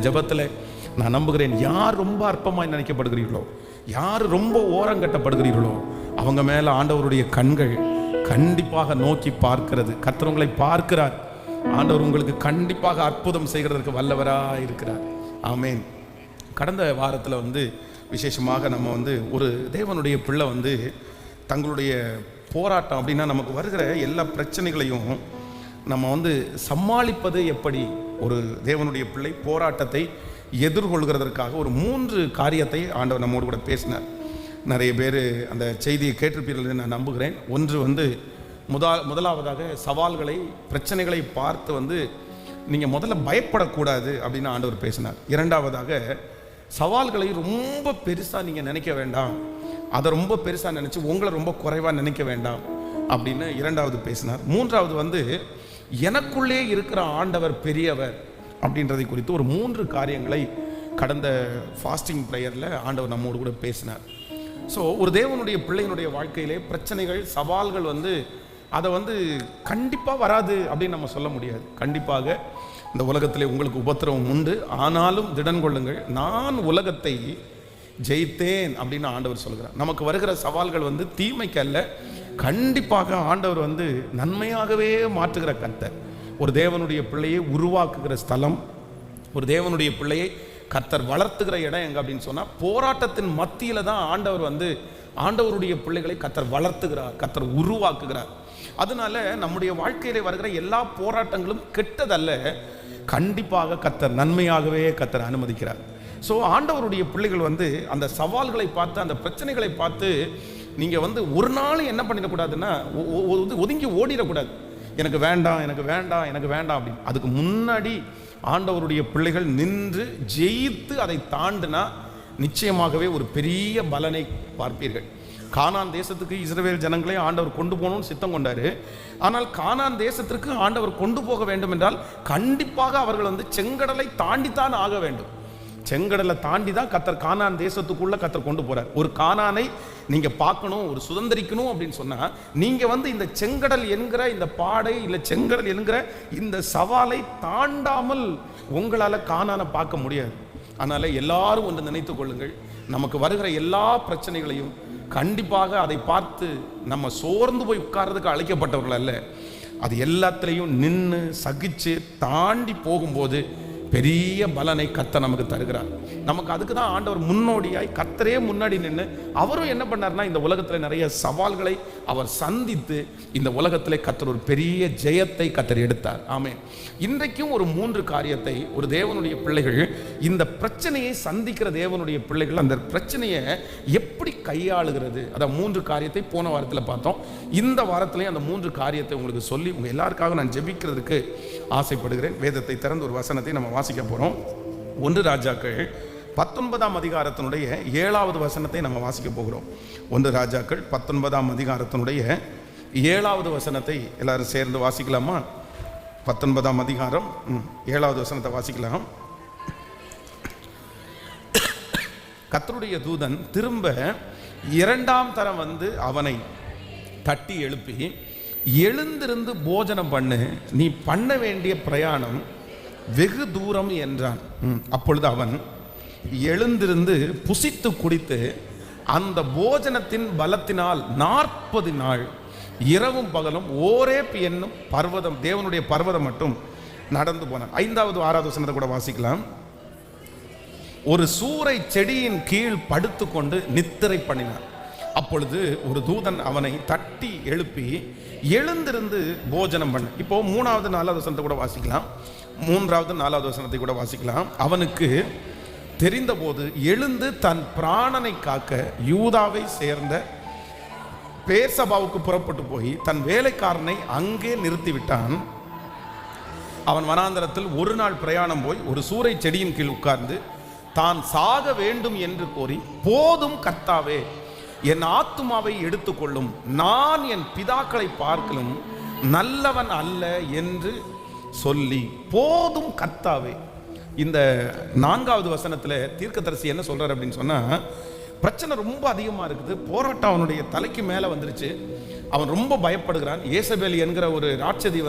ஜெபத்தில் நான் நம்புகிறேன், யார் ரொம்ப அற்பமாய் நினைக்கப்படுகிறீர்களோ, யார் ரொம்ப ஓரங்கட்டப்படுகிறீர்களோ அவங்க மேலே ஆண்டவருடைய கண்கள் கண்டிப்பாக நோக்கி பார்க்கிறது. கர்த்தர் உங்களை பார்க்கிறார். ஆண்டவர் உங்களுக்கு கண்டிப்பாக அற்புதம் செய்கிறதற்கு வல்லவராக இருக்கிறார். ஆமேன். கடந்த வாரத்தில் விசேஷமாக நம்ம ஒரு தேவனுடைய பிள்ளை தங்களுடைய போராட்டம் அப்படின்னா நமக்கு வருகிற எல்லா பிரச்சனைகளையும் நம்ம சமாளிப்பது எப்படி, ஒரு தேவனுடைய பிள்ளை போராட்டத்தை எதிர்கொள்கிறதற்காக ஒரு 3 காரியத்தை ஆண்டவர் நம்மோடு கூட பேசினார். நிறைய பேர் அந்த செய்தியை கேட்டிருப்பீர்கள் நான் நம்புகிறேன். ஒன்று முதலாவதாக சவால்களை, பிரச்சனைகளை பார்த்து நீங்கள் முதல்ல பயப்படக்கூடாது அப்படின்னு ஆண்டவர் பேசினார். இரண்டாவதாக சவால்களை ரொம்ப பெருசாக நீங்கள் நினைக்க வேண்டாம், அதை ரொம்ப பெருசாக நினச்சி உங்களை ரொம்ப குறைவாக நினைக்க வேண்டாம் அப்படின்னு இரண்டாவது பேசினார். மூன்றாவது எனக்குள்ளே இருக்கிற ஆண்டவர் பெரியவர் அப்படின்றதை குறித்து ஒரு 3 காரியங்களை கடந்த ஃபாஸ்டிங் ப்ரேயரில் ஆண்டவர் நம்மோடு கூட பேசினார். ஸோ ஒரு தேவனுடைய பிள்ளையினுடைய வாழ்க்கையிலே பிரச்சனைகள், சவால்கள் அதை கண்டிப்பாக வராது அப்படின்னு நம்ம சொல்ல முடியாது. கண்டிப்பாக இந்த உலகத்திலே உங்களுக்கு உபத்திரவம் உண்டு, ஆனாலும் திடன் கொள்ளுங்கள், நான் உலகத்தை ஜெயித்தேன் அப்படின்னு ஆண்டவர் சொல்கிறார். நமக்கு வருகிற சவால்கள் தீமைக்கு அல்ல, கண்டிப்பாக ஆண்டவர் நன்மையாகவே மாற்றுகிற கர்த்தர். ஒரு தேவனுடைய பிள்ளையை உருவாக்குகிற ஸ்தலம், ஒரு தேவனுடைய பிள்ளையை கர்த்தர் வளர்த்துகிற இடம் எங்க அப்படின்னு சொன்னால் போராட்டத்தின் மத்தியில் தான் ஆண்டவர் ஆண்டவருடைய பிள்ளைகளை கர்த்தர் வளர்த்துகிறார், கர்த்தர் உருவாக்குகிறார். அதனால நம்முடைய வாழ்க்கையிலே வருகிற எல்லா போராட்டங்களும் கெட்டதல்ல, கண்டிப்பாக கர்த்தர் நன்மையாகவே கர்த்தர் அனுமதிக்கிறார். ஸோ ஆண்டவருடைய பிள்ளைகள் அந்த சவால்களை பார்த்து, அந்த பிரச்சனைகளை பார்த்து நீங்கள் ஒரு நாள் என்ன பண்ணிடக்கூடாதுன்னா ஒதுங்கி ஓடிடக்கூடாது. எனக்கு வேண்டாம், எனக்கு வேண்டாம், எனக்கு வேண்டாம் அப்படின்னு. அதுக்கு முன்னாடி ஆண்டவருடைய பிள்ளைகள் நின்று ஜெயித்து அதை தாண்டினா நிச்சயமாகவே ஒரு பெரிய பலனை பார்ப்பீர்கள். கானான் தேசத்துக்கு இஸ்ரவேல் ஜனங்களை ஆண்டவர் கொண்டு போகணும்னு சித்தம் கொண்டாரு. ஆனால் கானான் தேசத்திற்கு ஆண்டவர் கொண்டு போக வேண்டும் என்றால் கண்டிப்பாக அவர்கள் செங்கடலை தாண்டித்தான் ஆக வேண்டும். செங்கடலை தாண்டி தான் கர்த்தர் கானான் தேசத்துக்குள்ள கர்த்தர் கொண்டு போறார். ஒரு கானானை நீங்க பார்க்கணும், ஒரு சுதந்திரிக்கணும் அப்படின்னு சொன்னா நீங்க இந்த செங்கடல் என்கிற இந்த பாடை, இல்லை செங்கடல் என்கிற இந்த சவாலை தாண்டாமல் உங்களால கானானை பார்க்க முடியாது. அதனால எல்லாரும் ஒன்று நினைத்துக் கொள்ளுங்கள், நமக்கு வருகிற எல்லா பிரச்சனைகளையும் கண்டிப்பாக அதை பார்த்து நம்ம சோர்ந்து போய் உட்கார்றதுக்கு அழைக்கப்பட்டவர்கள் அல்ல. அது எல்லாத்திலையும் நின்று சகிச்சு தாண்டி போகும்போது பெரிய பலனை கர்த்தர் நமக்கு தருகிறார். நமக்கு அதுக்கு தான் ஆண்டவர் முன்னோடியாய் கர்த்தரே முன்னாடி நின்று அவரும் என்ன பண்ணார்னா இந்த உலகத்தில் நிறைய சவால்களை அவர் சந்தித்து இந்த உலகத்திலே கர்த்தர் ஒரு பெரிய ஜெயத்தை கர்த்தர் எடுத்தார். ஆமென். இன்றைக்கும் ஒரு 3 காரியத்தை ஒரு தேவனுடைய பிள்ளைகள், இந்த பிரச்சனையை சந்திக்கிற தேவனுடைய பிள்ளைகள் அந்த பிரச்சனையை எப்படி கையாளுகிறது, அதான் 3 காரியத்தை போன வாரத்தில் பார்த்தோம். இந்த வாரத்திலையும் அந்த 3 காரியத்தை உங்களுக்கு சொல்லி உங்கள் எல்லாருக்காக நான் ஜெபிக்கிறதுக்கு ஆசைப்படுகிறேன். வேதத்தை திறந்து ஒரு வசனத்தை நம்ம வாசிக்க போகிறோம். 1 ராஜாக்கள் 19ஆம் அதிகாரத்தினுடைய 7வது வசனத்தை நம்ம வாசிக்க போகிறோம். 1 ராஜாக்கள் 19ஆம் அதிகாரத்தினுடைய 7வது வசனத்தை எல்லாரும் சேர்ந்து வாசிக்கலாமா? 19ஆம் அதிகாரம் 7வது வசனத்தை வாசிக்கலாம். கர்த்தருடைய தூதன் திரும்ப 2ஆம் தரம் அவனை தட்டி எழுப்பி, எழுந்திருந்து போஜனம் பண்ணு, நீ பண்ண வேண்டிய பிரயாணம் வெகு தூரம் என்றான். அப்பொழுது அவன் எழுந்திருந்து புசித்து குடித்து அந்த போஜனத்தின் பலத்தினால் 40 நாள் இரவும் பகலும் ஓரேப் என்னும் பர்வதம், தேவனுடைய பர்வதம் மட்டும் நடந்து போனான். 5வது 6வது வசனத்தை கூட வாசிக்கலாம். ஒரு சூரை செடியின் கீழ் படுத்து கொண்டு நித்திரை பண்ணினான். அப்பொழுது ஒரு தூதன் அவனை தட்டி எழுப்பி, எழுந்திருந்து போஜனம் பண்ண. இப்போ 3வது 4வது வசனத்தை கூட வாசிக்கலாம். 3வது 4வது வசனத்தை கூட வாசிக்கலாம். அவனுக்கு தெரிந்தபோது எழுந்து தன் பிராணனை காக்க யூதாவை சேர்ந்த பேர்சபாவுக்கு புறப்பட்டு போய் தன் வேலைக்காரனை அங்கே நிறுத்திவிட்டான். அவன் வனாந்தரத்தில் 1 நாள் பிரயாணம் போய் ஒரு சூரை செடியின் கீழ் உட்கார்ந்து தான் சாக வேண்டும் என்று கோரி, போதும் கர்த்தாவே, என் ஆத்துமாவை எடுத்துக்கொள்ளும், நான் என் பிதாக்களை பார்க்கலும் நல்லவன் அல்ல என்று சொல்லி, போதும் கர்த்தாவே. இந்த 4வது வசனத்தில் தீர்க்கதரிசி என்ன சொல்றார் அப்படின்னு சொன்னா, பிரச்சனை ரொம்ப அதிகமாக இருக்குது, போராட்டம் அவனுடைய தலைக்கு மேலே வந்துருச்சு, அவன் ரொம்ப பயப்படுகிறான். ஏசபேல் என்கிற ஒரு ராட்சதி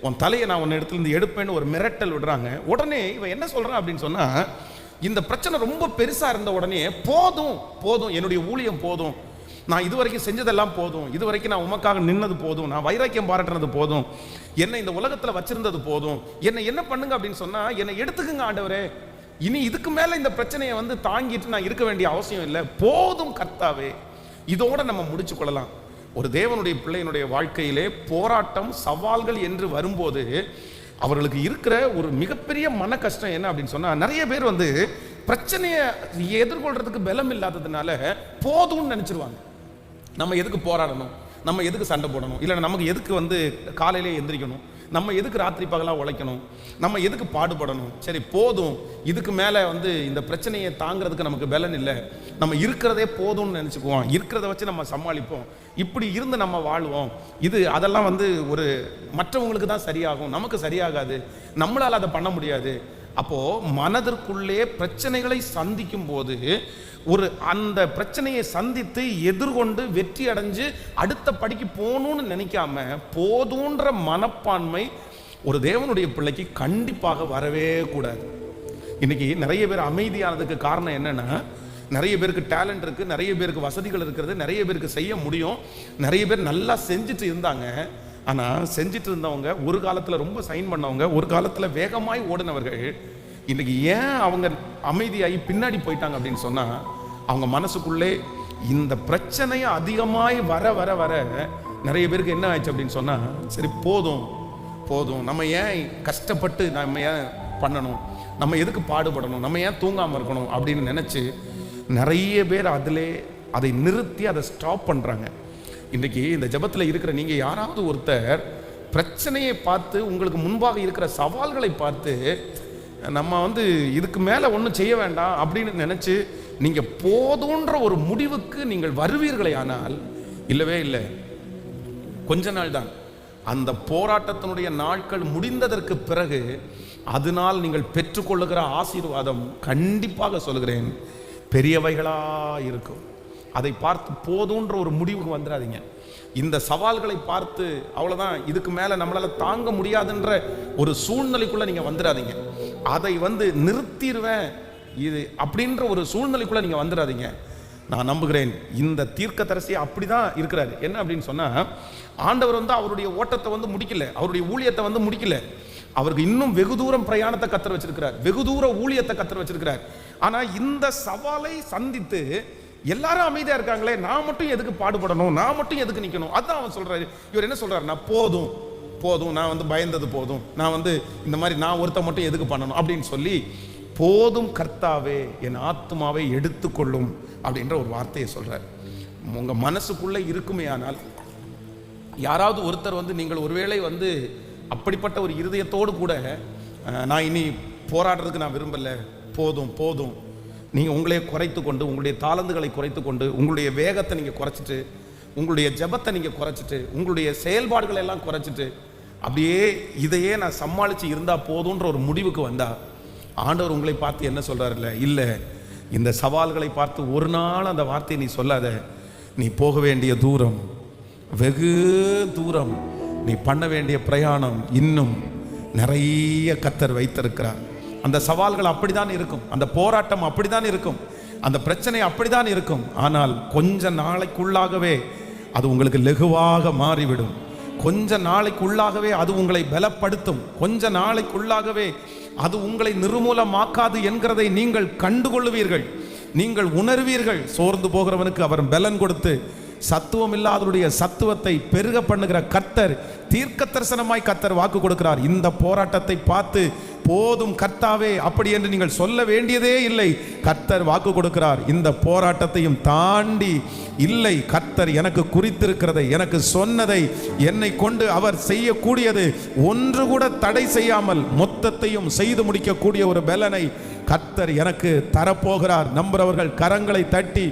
உன் தலையை நான் உன்னை இடத்துல இருந்து எடுப்பேன்னு ஒரு மிரட்டல் விடுறாங்க. உடனே இவன் என்ன சொல்றான் அப்படின்னு சொன்னா, இந்த பிரச்சனை ரொம்ப பெருசா இருந்த உடனே போதும் போதும், என்னுடைய ஊழியம் போதும், நான் இதுவரைக்கும் செஞ்சதெல்லாம் போதும், இதுவரைக்கும் நான் உமக்காக நின்னது போதும், நான் வைராக்கியம் பாராட்டினது போதும், என்னை இந்த உலகத்தில் வச்சிருந்தது போதும், என்னை என்ன பண்ணுங்க அப்படின்னு சொன்னா, என்னை எடுத்துக்குங்க ஆண்டவரே, இனி இதுக்கு மேல இந்த பிரச்சனையை வந்து தாங்கிட்டு நான் இருக்க வேண்டிய அவசியம் இல்லை, போதும் கர்த்தாவே, இதோட நம்ம முடிச்சு கொள்ளலாம். ஒரு தேவனுடைய பிள்ளையினுடைய வாழ்க்கையிலே போராட்டம் சவால்கள் என்று வரும்போது அவர்களுக்கு இருக்கிற ஒரு மிகப்பெரிய மன கஷ்டம் என்ன அப்படின்னு சொன்னா, நிறைய பேர் வந்து பிரச்சனையை எதிர்கொள்றதுக்கு பலம் இல்லாததுனால போதும்னு நினைச்சிருவாங்க. நம்ம எதுக்கு போராடணும், நம்ம எதுக்கு சண்டை போடணும், இல்லை நமக்கு எதுக்கு வந்து காலையிலே எந்திரிக்கணும், நம்ம எதுக்கு ராத்திரி பகலாக உழைக்கணும், நம்ம எதுக்கு பாடுபடணும், சரி போதும், இதுக்கு மேலே வந்து இந்த பிரச்சனையை தாங்கிறதுக்கு நமக்கு பலன் இல்லை, நம்ம இருக்கிறதே போதும்னு நினச்சிக்குவோம், இருக்கிறத வச்சு நம்ம சமாளிப்போம், இப்படி இருந்து நம்ம வாழ்வோம், இது அதெல்லாம் வந்து ஒரு மற்றவங்களுக்கு தான் சரியாகும், நமக்கு சரியாகாது, நம்மளால் அதை பண்ண முடியாது. அப்போது மனதிற்குள்ளே பிரச்சனைகளை சந்திக்கும் போது ஒரு அந்த பிரச்சனையை சந்தித்து எதிர்கொண்டு வெற்றி அடைஞ்சு அடுத்த படிக்கு போகணும்னு நினைக்காம போதுன்ற மனப்பான்மை ஒரு தேவனுடைய பிள்ளைக்கு கண்டிப்பாக வரவே கூடாது. இன்னைக்கு நிறைய பேர் அமைதியானதுக்கு காரணம் என்னன்னா, நிறைய பேருக்கு டேலண்ட் இருக்கு, நிறைய பேருக்கு வசதிகள் இருக்கிறது, நிறைய பேருக்கு செய்ய முடியும், நிறைய பேர் நல்லா செஞ்சுட்டு இருந்தாங்க. ஆனால் செஞ்சுட்டு இருந்தவங்க ஒரு காலத்தில் ரொம்ப சைன் பண்ணவங்க, ஒரு காலத்தில் வேகமாய் ஓடினவர்கள் இன்னைக்கு ஏன் அவங்க அமைதியாகி பின்னாடி போயிட்டாங்க அப்படின்னு சொன்னால், அவங்க மனசுக்குள்ளே இந்த பிரச்சனையை அதிகமாய் வர வர வர நிறைய பேருக்கு என்ன ஆயிடுச்சு அப்படின்னு சொன்னால், சரி போதும் போதும், நம்ம ஏன் கஷ்டப்பட்டு நம்ம ஏன் பண்ணணும், நம்ம எதுக்கு பாடுபடணும், நம்ம ஏன் தூங்காமல் இருக்கணும் அப்படின்னு நினச்சி நிறைய பேர் அதிலே அதை நிறுத்தி அதை ஸ்டாப் பண்ணுறாங்க. இன்றைக்கி இந்த ஜெபத்தில் இருக்கிற நீங்கள் யாராவது ஒருத்தர் பிரச்சனையை பார்த்து, உங்களுக்கு முன்பாக இருக்கிற சவால்களை பார்த்து, நம்ம வந்து இதுக்கு மேலே ஒன்றும் செய்ய வேண்டாம் அப்படின்னு நினச்சி நீங்கள் போதுன்ற ஒரு முடிவுக்கு நீங்கள் வருவீர்களே, ஆனால் இல்லவே இல்லை, கொஞ்ச நாள் தான். அந்த போராட்டத்தினுடைய நாட்கள் முடிந்ததற்கு பிறகு அதனால் நீங்கள் பெற்றுக்கொள்ளுகிற ஆசீர்வாதம் கண்டிப்பாக சொல்கிறேன் பெரியவைகளாக இருக்கும். அதை பார்த்து போதுன்ற ஒரு முடிவுக்கு வந்துடாதீங்க. இந்த சவால்களை பார்த்து அவ்வளோதான், இதுக்கு மேலே நம்மளால் தாங்க முடியாதுன்ற ஒரு சூழ்நிலைக்குள்ளே நீங்கள் வந்துடாதீங்க. அதை வந்து நிறுத்திடுவேன் இது அப்படின்ற ஒரு சூழ்நிலைக்குள்ளே நீங்கள் வந்துடாதீங்க. நான் நம்புகிறேன் இந்த தீர்க்கதரிசி அப்படி தான் இருக்கிறாரு. என்ன அப்படின்னு சொன்னால், ஆண்டவர் வந்து அவருடைய ஓட்டத்தை வந்து முடிக்கல, அவருடைய ஊழியத்தை வந்து முடிக்கல, அவருக்கு இன்னும் வெகு தூரம் பிரயாணத்தை கத்தர் வச்சிருக்கிறார், வெகு தூர ஊழியத்தை கத்தர் வச்சிருக்கிறார். ஆனால் இந்த சவாலை சந்தித்து எல்லாரும் அமைதியா இருக்காங்களே, நான் மட்டும் எதுக்கு பாடுபடணும், நான் மட்டும் எதுக்கு நிற்கணும், அதுதான் அவன் சொல்றாரு. இவர் என்ன சொல்றாருன்னா, போதும் போதும், நான் வந்து பயந்தது போதும், நான் வந்து இந்த மாதிரி நான் ஒருத்த மட்டும் எதுக்கு பண்ணணும் அப்படின்னு சொல்லி, போதும் கர்த்தாவே என் ஆத்மாவை எடுத்துக்கொள்ளும் அப்படின்ற ஒரு வார்த்தையை சொல்றாரு. உங்க மனசுக்குள்ளே இருக்குமே, ஆனால் யாராவது ஒருத்தர் வந்து நீங்கள் ஒருவேளை வந்து அப்படிப்பட்ட ஒரு இருதயத்தோடு கூட நான் இனி போராடுறதுக்கு நான் விரும்பல, போதும் போதும், நீங்கள் உங்களே குறைத்து கொண்டு, உங்களுடைய தாளந்துகளை குறைத்து கொண்டு, உங்களுடைய வேகத்தை நீங்கள் குறைச்சிட்டு, உங்களுடைய ஜெபத்தை நீங்கள் குறைச்சிட்டு, உங்களுடைய செயல்பாடுகளை எல்லாம் குறைச்சிட்டு, அப்படியே இதையே நான் சமாளித்து இருந்தால் போதுன்ற ஒரு முடிவுக்கு வந்தால், ஆண்டவர் உங்களை பார்த்து என்ன சொல்கிறாருல்ல, இல்லை இந்த சவால்களை பார்த்து ஒரு நாள் அந்த வார்த்தையை நீ சொல்லாத, நீ போக வேண்டிய தூரம் வெகு தூரம், நீ பண்ண வேண்டிய பிரயாணம் இன்னும் நிறைய கர்த்தர் வைத்திருக்கிறார். அந்த சவால்கள் அப்படிதான் இருக்கும், அந்த போராட்டம் அப்படிதான் இருக்கும், அந்த பிரச்சனை அப்படிதான் இருக்கும். ஆனால் கொஞ்ச நாளைக்குள்ளாகவே அது உங்களுக்கு லெகுவாக மாறிவிடும். கொஞ்ச நாளைக்குள்ளாகவே அது உங்களை பலப்படுத்தும். கொஞ்ச நாளைக்குள்ளாகவே அது உங்களை நிர்மூலமாக்காது என்கிறதை நீங்கள் கண்டுகொள்வீர்கள், நீங்கள் உணர்வீர்கள். சோர்ந்து போகிறவனுக்கு அவர் பலன் கொடுத்து சத்துவம் இல்லாதவருடைய சத்துவத்தை பெருக பண்ணுகிற கர்த்தர், தீர்க்க தரிசனமாய் கர்த்தர் வாக்கு கொடுக்கிறார். இந்த போராட்டத்தை பார்த்து போதும் கர்த்தாவே அப்படி என்று நீங்கள் சொல்ல வேண்டியதே இல்லை. கர்த்தர் வாக்கு கொடுக்கிறார், இந்த போராட்டத்தையும் தாண்டி இல்லை, கர்த்தர் எனக்கு குறித்திருக்கிறதை, எனக்கு சொன்னதை, என்னை கொண்டு அவர் செய்யக்கூடியது ஒன்று கூட தடை செய்யாமல் மொத்தத்தையும் செய்து முடிக்கக்கூடிய ஒரு பலனை கர்த்தர் எனக்கு தரப்போகிறார். நம்புறவர்கள் கரங்களை தட்டி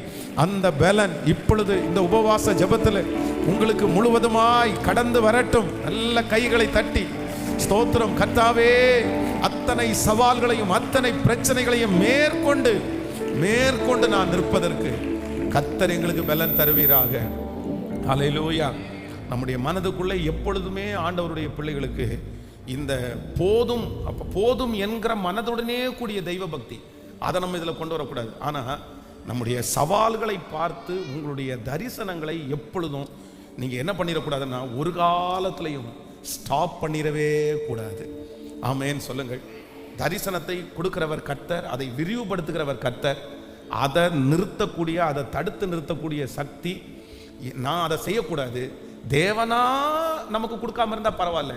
அந்த பலன் இப்பொழுது இந்த உபவாச ஜெபத்தில் உங்களுக்கு முழுவதுமாய் கடந்து வரட்டும். நல்ல கைகளை தட்டி ஸ்தோத்திரம். கர்த்தாவே, அத்தனை சவால்களையும் அத்தனை பிரச்சனைகளையும் மேற்கொண்டு நான் நிற்பதற்கு கர்த்தர் எங்களுக்கு பலன் தருவீராக. ஹல்லேலூயா. நம்முடைய மனதுக்குள்ளே எப்பொழுதுமே ஆண்டவருடைய பிள்ளைகளுக்கு இந்த போதும், அப்போ போதும் என்கிற மனதுடனே கூடிய தெய்வ பக்தி, அதை நம்ம இதில் கொண்டு வரக்கூடாது. ஆனால் நம்முடைய சவால்களை பார்த்து உங்களுடைய தரிசனங்களை எப்பொழுதும் நீங்கள் என்ன பண்ணிடக்கூடாதுன்னா ஒரு காலத்திலையும் ஸ்டாப் பண்ணிடவே கூடாது. ஆமேன்னு சொல்லுங்கள். தரிசனத்தை கொடுக்கிறவர் கர்த்தர், அதை விரிவுபடுத்துகிறவர் கர்த்தர். அதை நிறுத்தக்கூடிய, அதை தடுத்து நிறுத்தக்கூடிய சக்தி, நான் அதை செய்யக்கூடாது, தேவனா நமக்கு கொடுக்காம இருந்தால் பரவாயில்ல,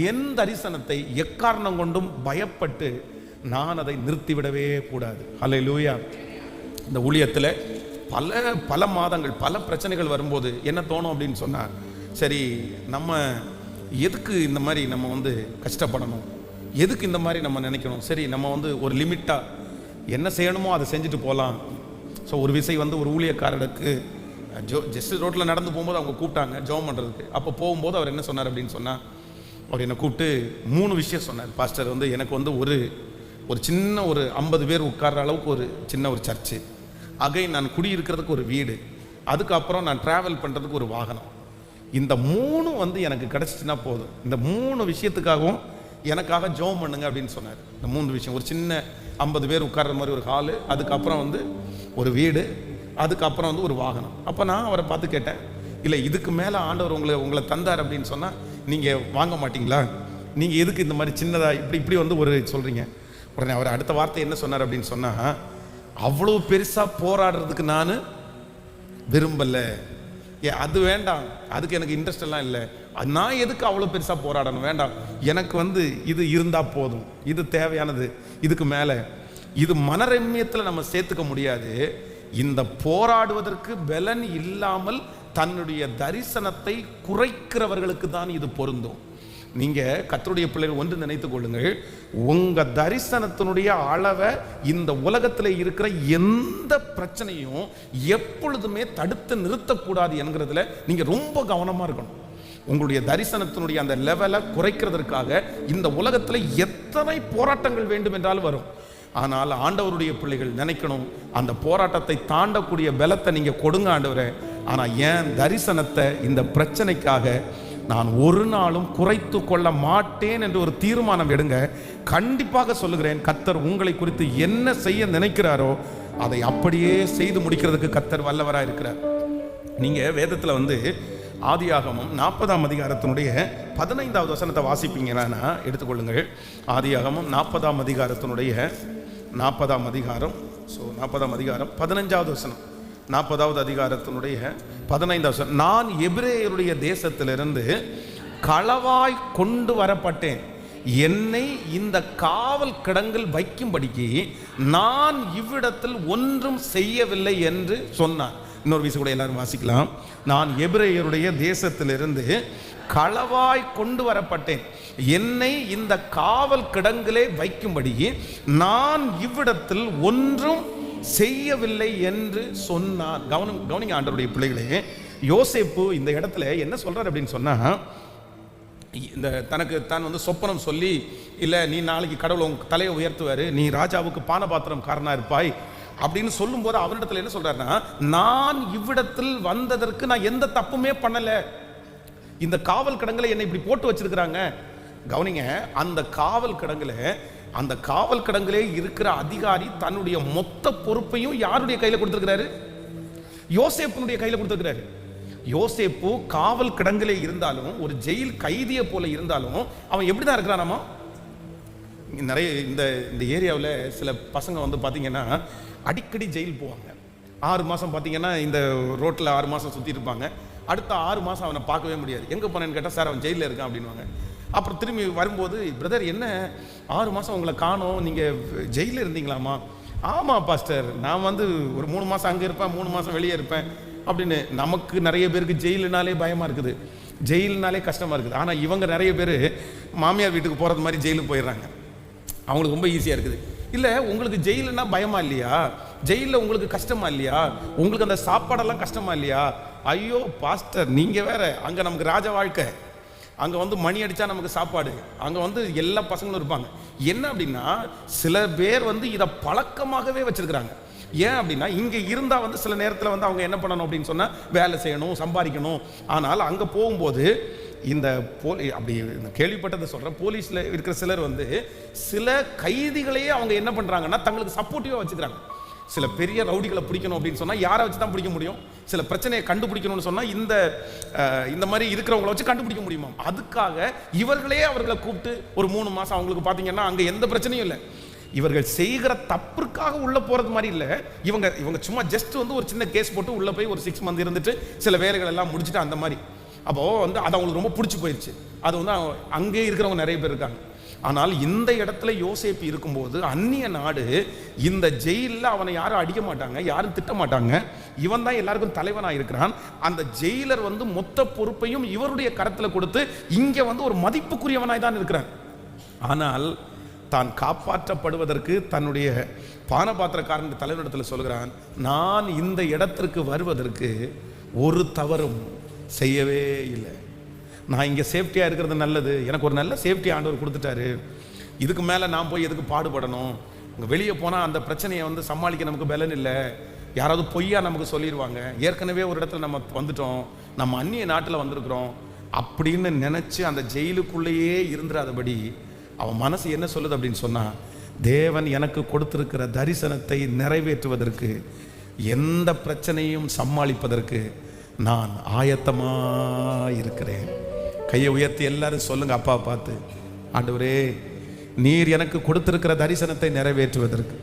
என் தரிசனத்தை எக்காரணம் கொண்டும் பயப்பட்டு நான் அதை நிறுத்திவிடவே கூடாது. ஹல்லேலூயா. இந்த ஊழியத்தில் பல மாதங்கள் பல பிரச்சனைகள் வரும்போது என்ன தோணும் அப்படின்னு சொன்னால், சரி நம்ம எதுக்கு இந்த மாதிரி நம்ம வந்து கஷ்டப்படணும், எதுக்கு இந்த மாதிரி நம்ம நினைக்கணும், சரி நம்ம வந்து ஒரு லிமிட்டாக என்ன செய்யணுமோ அதை செஞ்சுட்டு போகலாம். ஸோ ஒரு விசை வந்து ஒரு ஊழியக்காரருக்கு ஜஸ்ட் ரோட்டில் நடந்து போகும்போது அவங்க கூப்பிட்டாங்க ஜெபம் பண்ணுறதுக்கு. அப்போ போகும்போது அவர் என்ன சொன்னார் அப்படின்னு சொன்னால், அவர் என்னை கூப்பிட்டு 3 விஷயம் சொன்னார். பாஸ்டர் வந்து எனக்கு வந்து ஒரு சின்ன ஒரு 50 பேர் உட்கார்ற அளவுக்கு ஒரு சின்ன ஒரு சர்ச்சு, நான் குடியிருக்கிறதுக்கு ஒரு வீடு, அதுக்கப்புறம் நான் ட்ராவல் பண்ணுறதுக்கு ஒரு வாகனம், இந்த 3 வந்து எனக்கு கிடச்சிச்சுன்னா போதும், இந்த 3 விஷயத்துக்காகவும் எனக்காக ஜெபம் பண்ணுங்க அப்படின்னு சொன்னார். இந்த 3 விஷயம், ஒரு சின்ன 50 பேர் உட்கார்ற மாதிரி ஒரு ஹாலு, அதுக்கப்புறம் வந்து ஒரு வீடு, அதுக்கப்புறம் வந்து ஒரு வாகனம். அப்போ நான் அவரை பார்த்து கேட்டேன், இல்லை இதுக்கு மேலே ஆண்டவர் உங்களை தந்தார் அப்படின்னு சொன்னால் நீங்கள் வாங்க மாட்டிங்களா, நீங்கள் எதுக்கு இந்த மாதிரி சின்னதாக இப்படி வந்து ஒரு சொல்கிறீங்க. உடனே அவர் அடுத்த வார்த்தை என்ன சொன்னார் அப்படின்னு சொன்னால், அவ்வளோ பெருசாக போராடுறதுக்கு நான் விரும்பலை, அது வேண்டாம், அதுக்கு எனக்கு இன்ட்ரெஸ்ட் எல்லாம் இல்லை, நான் எதுக்கு அவ்வளோ பெருசாக போராடணும், வேண்டாம், எனக்கு வந்து இது இருந்தால் போதும், இது தேவையானது, இதுக்கு மேலே இது மனரம்யத்தில் நம்ம சேர்த்துக்க முடியாது. இந்த போராடுவதற்கு பலன் இல்லாமல் தன்னுடைய தரிசனத்தை குறைக்கிறவர்களுக்கு தான் இது பொருந்தும். நீங்கள் கர்த்தருடைய பிள்ளைகள் ஒன்று நினைத்துக் கொள்ளுங்கள், உங்கள் தரிசனத்தினுடைய அளவை இந்த உலகத்தில் இருக்கிற எந்த பிரச்சனையும் எப்பொழுதுமே தடுத்து நிறுத்தக்கூடாது என்கிறதுல நீங்கள் ரொம்ப கவனமாக இருக்கணும். உங்களுடைய தரிசனத்தினுடைய அந்த லெவலை குறைக்கிறதுக்காக இந்த உலகத்தில் எத்தனை போராட்டங்கள் வேண்டும் என்றாலும் வரும். ஆனால் ஆண்டவருடைய பிள்ளைகள் நினைக்கணும், அந்த போராட்டத்தை தாண்டக்கூடிய பலத்தை நீங்கள் கொடுங்க ஆண்டவரே, ஆனால் ஏன் தரிசனத்தை இந்த பிரச்சனைக்காக நான் ஒரு நாளும் குறைத்து கொள்ள மாட்டேன் என்று ஒரு தீர்மானம் எடுங்க. கண்டிப்பாக சொல்லுகிறேன், கர்த்தர் உங்களை குறித்து என்ன செய்ய நினைக்கிறாரோ அதை அப்படியே செய்து முடிக்கிறதுக்கு கர்த்தர் வல்லவராக இருக்கிறார். நீங்கள் வேதத்தில் வந்து ஆதியாகமம் 40ஆம் அதிகாரத்தினுடைய 15வது வசனத்தை வாசிப்பீங்கன்னா எடுத்துக்கொள்ளுங்கள். ஆதியாகமம் 40ஆம் அதிகாரத்தினுடைய 40ஆம் அதிகாரம் 15வது வசனம், 40வது அதிகாரத்தினுடைய 15வது வசனம், நான் எபிரேயருடைய தேசத்திலிருந்து களவாய் கொண்டு வரப்பட்டேன், என்னை இந்த காவல் கிடங்கில் வைக்கும்படிக்கு நான் இவ்விடத்தில் ஒன்றும் செய்யவில்லை என்று சொன்னார். இன்னொரு விஷயம் கூட எல்லாரும் வாசிக்கலாம். நான் எபிரேயருடைய தேசத்திலிருந்து களவாய் கொண்டு வரப்பட்டேன், என்னை இந்த காவல் கிடங்கிலே வைக்கும்படி நான் இவ்விடத்தில் ஒன்றும் செய்யவில்லை என்று சொன்னார். கவனிங்க ஆண்டவருடைய பிள்ளைகளே, யோசேப்பு இந்த இடத்துல என்ன சொல்றார் அப்படின்னு சொன்னா, இந்த தனக்கு தான் வந்து சொப்பனம் சொல்லி, இல்லை நீ நாளைக்கு கடவுள் உன் தலையை உயர்த்துவாரு, நீ ராஜாவுக்கு பானபாத்திரம் காரணா இருப்பாய் அப்படின்னு சொல்லும் போது அவரிடத்துல என்ன சொல்றாருன்னா, நான் இவ்விடத்தில் வந்ததற்கு நான் எந்த தப்புமே பண்ணல, இந்த காவல் கிடங்குல என்னை இப்படி போட்டு வச்சிருக்கிறாங்க. கவனிங்க, அந்த காவல் கிடங்குலே இருக்கிற அதிகாரி தன்னுடைய மொத்த பொறுப்பையும் யாருடைய கையில கொடுத்திருக்கிறாரு? யோசேப்புனுடைய கையில கொடுத்திருக்கிறாரு. யோசேப்பு காவல் கிடங்கிலே இருந்தாலும், ஒரு ஜெயில் கைதியை போல இருந்தாலும், அவன் எப்படிதான் இருக்கிறானாமா? நிறைய இந்த ஏரியாவில் சில பசங்க வந்து பார்த்தீங்கன்னா அடிக்கடி ஜெயில் போவாங்க. 6 மாதம் பார்த்தீங்கன்னா இந்த ரோட்டில் 6 மாதம் சுற்றி இருப்பாங்க. அடுத்த 6 மாதம் அவனை பார்க்கவே முடியாது. எங்கே போனேன்னு கேட்டால், சார் அவன் ஜெயிலில் இருக்கான் அப்படின்வாங்க. அப்புறம் திரும்பி வரும்போது, பிரதர் என்ன 6 மாதம் உங்களை காணோம், நீங்கள் ஜெயிலில் இருந்தீங்களாமா? ஆமாம் பாஸ்டர், நான் வந்து ஒரு 3 மாதம் அங்கே இருப்பேன், 3 மாதம் வெளியே இருப்பேன் அப்படின்னு. நமக்கு நிறைய பேருக்கு ஜெயிலுனாலே பயமாக இருக்குது, ஜெயிலுனாலே கஷ்டமாக இருக்குது. ஆனால் இவங்க நிறைய பேர் மாமியார் வீட்டுக்கு போகிறது மாதிரி ஜெயிலுக்கு போயிடுறாங்க. அவங்களுக்கு ரொம்ப ஈஸியாக இருக்குது. இல்லை, உங்களுக்கு ஜெயிலுன்னா பயமா இல்லையா? ஜெயிலில் உங்களுக்கு கஷ்டமா இல்லையா? உங்களுக்கு அந்த சாப்பாடெல்லாம் கஷ்டமா இல்லையா? ஐயோ பாஸ்டர், நீங்கள் வேற, அங்கே நமக்கு ராஜ வாழ்க்கை, அங்கே வந்து மணி அடித்தா நமக்கு சாப்பாடு, அங்கே வந்து எல்லா பசங்களும் இருப்பாங்க. என்ன அப்படின்னா, சில பேர் வந்து இதை பழக்கமாகவே வச்சிருக்கிறாங்க. ஏன் அப்படின்னா, இங்கே இருந்தால் வந்து சில நேரத்தில் வந்து அவங்க என்ன பண்ணணும் அப்படின்னு சொன்னால் வேலை செய்யணும், சம்பாதிக்கணும். ஆனால் அங்கே போகும்போது இந்த அப்படி கேள்விப்பட்டதை சொல்கிறேன். போலீஸில் இருக்கிற சிலர் வந்து சில கைதிகளையே அவங்க என்ன பண்ணுறாங்கன்னா தங்களுக்கு சப்போர்ட்டிவாக வச்சுக்கிறாங்க. சில பெரிய ரவுடிகளை பிடிக்கணும் அப்படின்னு சொன்னால் யாரை வச்சு தான் பிடிக்க முடியும்? சில பிரச்சனையை கண்டுபிடிக்கணும்னு சொன்னால் இந்த மாதிரி இருக்கிறவங்கள வச்சு கண்டுபிடிக்க முடியுமா? அதுக்காக இவர்களே அவர்களை கூப்பிட்டு ஒரு 3 மாதம் அவங்களுக்கு பார்த்தீங்கன்னா அங்கே எந்த பிரச்சனையும் இல்லை. இவர்கள் செய்கிற தப்பிற்காக உள்ள போறது மாதிரி இல்லை. இவங்க சும்மா ஜஸ்ட் வந்து ஒரு சின்ன கேஸ் போட்டு உள்ள போய் ஒரு 6 மந்த் இருந்துட்டு சில வேலைகள் எல்லாம் முடிச்சுட்டு அந்த மாதிரி. அப்போ வந்து அது அவங்களுக்கு ரொம்ப பிடிச்சி போயிடுச்சு. அது வந்து அங்கே இருக்கிறவங்க நிறைய பேர் இருக்காங்க. ஆனால் இந்த இடத்துல யோசேப்பு இருக்கும்போது அந்நிய நாடு, இந்த ஜெயிலில் அவனை யாரும் அடிக்க மாட்டாங்க, யாரும் திட்ட மாட்டாங்க. இவன் தான் எல்லாருக்கும் தலைவனாக இருக்கிறான். அந்த ஜெயிலர் வந்து மொத்த பொறுப்பையும் இவருடைய கரத்தில் கொடுத்து இங்கே வந்து ஒரு மதிப்புக்குரியவனாய் தான் இருக்கிறான். ஆனால் தான் காப்பாற்றப்படுவதற்கு தன்னுடைய பானபாத்திரக்காரன் தலைவரிடத்தில் சொல்கிறான், நான் இந்த இடத்திற்கு வருவதற்கு ஒரு தவறும் செய்யவே இல்லை. நான் இங்கே சேஃப்டியாக இருக்கிறது நல்லது, எனக்கு ஒரு நல்ல சேஃப்டி ஆண்டவர் கொடுத்துட்டாரு. இதுக்கு மேலே நான் போய் எதுக்கு பாடுபடணும்? இங்கே வெளியே போனால் அந்த பிரச்சனையை வந்து சமாளிக்க நமக்கு பலன் இல்லை. யாராவது பொய்யா நமக்கு சொல்லிடுவாங்க. ஏற்கனவே ஒரு இடத்துல நம்ம வந்துட்டோம், நம்ம அந்நிய நாட்டில் வந்திருக்கிறோம் அப்படின்னு நினச்சி அந்த ஜெயிலுக்குள்ளேயே இருந்துடாதபடி அவன் மனசு என்ன சொல்லுது அப்படின்னு சொன்னால், தேவன் எனக்கு கொடுத்திருக்கிற தரிசனத்தை நிறைவேற்றுவதற்கு, எந்த பிரச்சனையும் சமாளிப்பதற்கு நான் ஆயத்தமாக இருக்கிறேன். கையை உயர்த்தி எல்லாரும் சொல்லுங்க, அப்பா பார்த்து, ஆண்டவரே நீர் எனக்கு கொடுத்திருக்கிற தரிசனத்தை நிறைவேற்றுவதற்கு.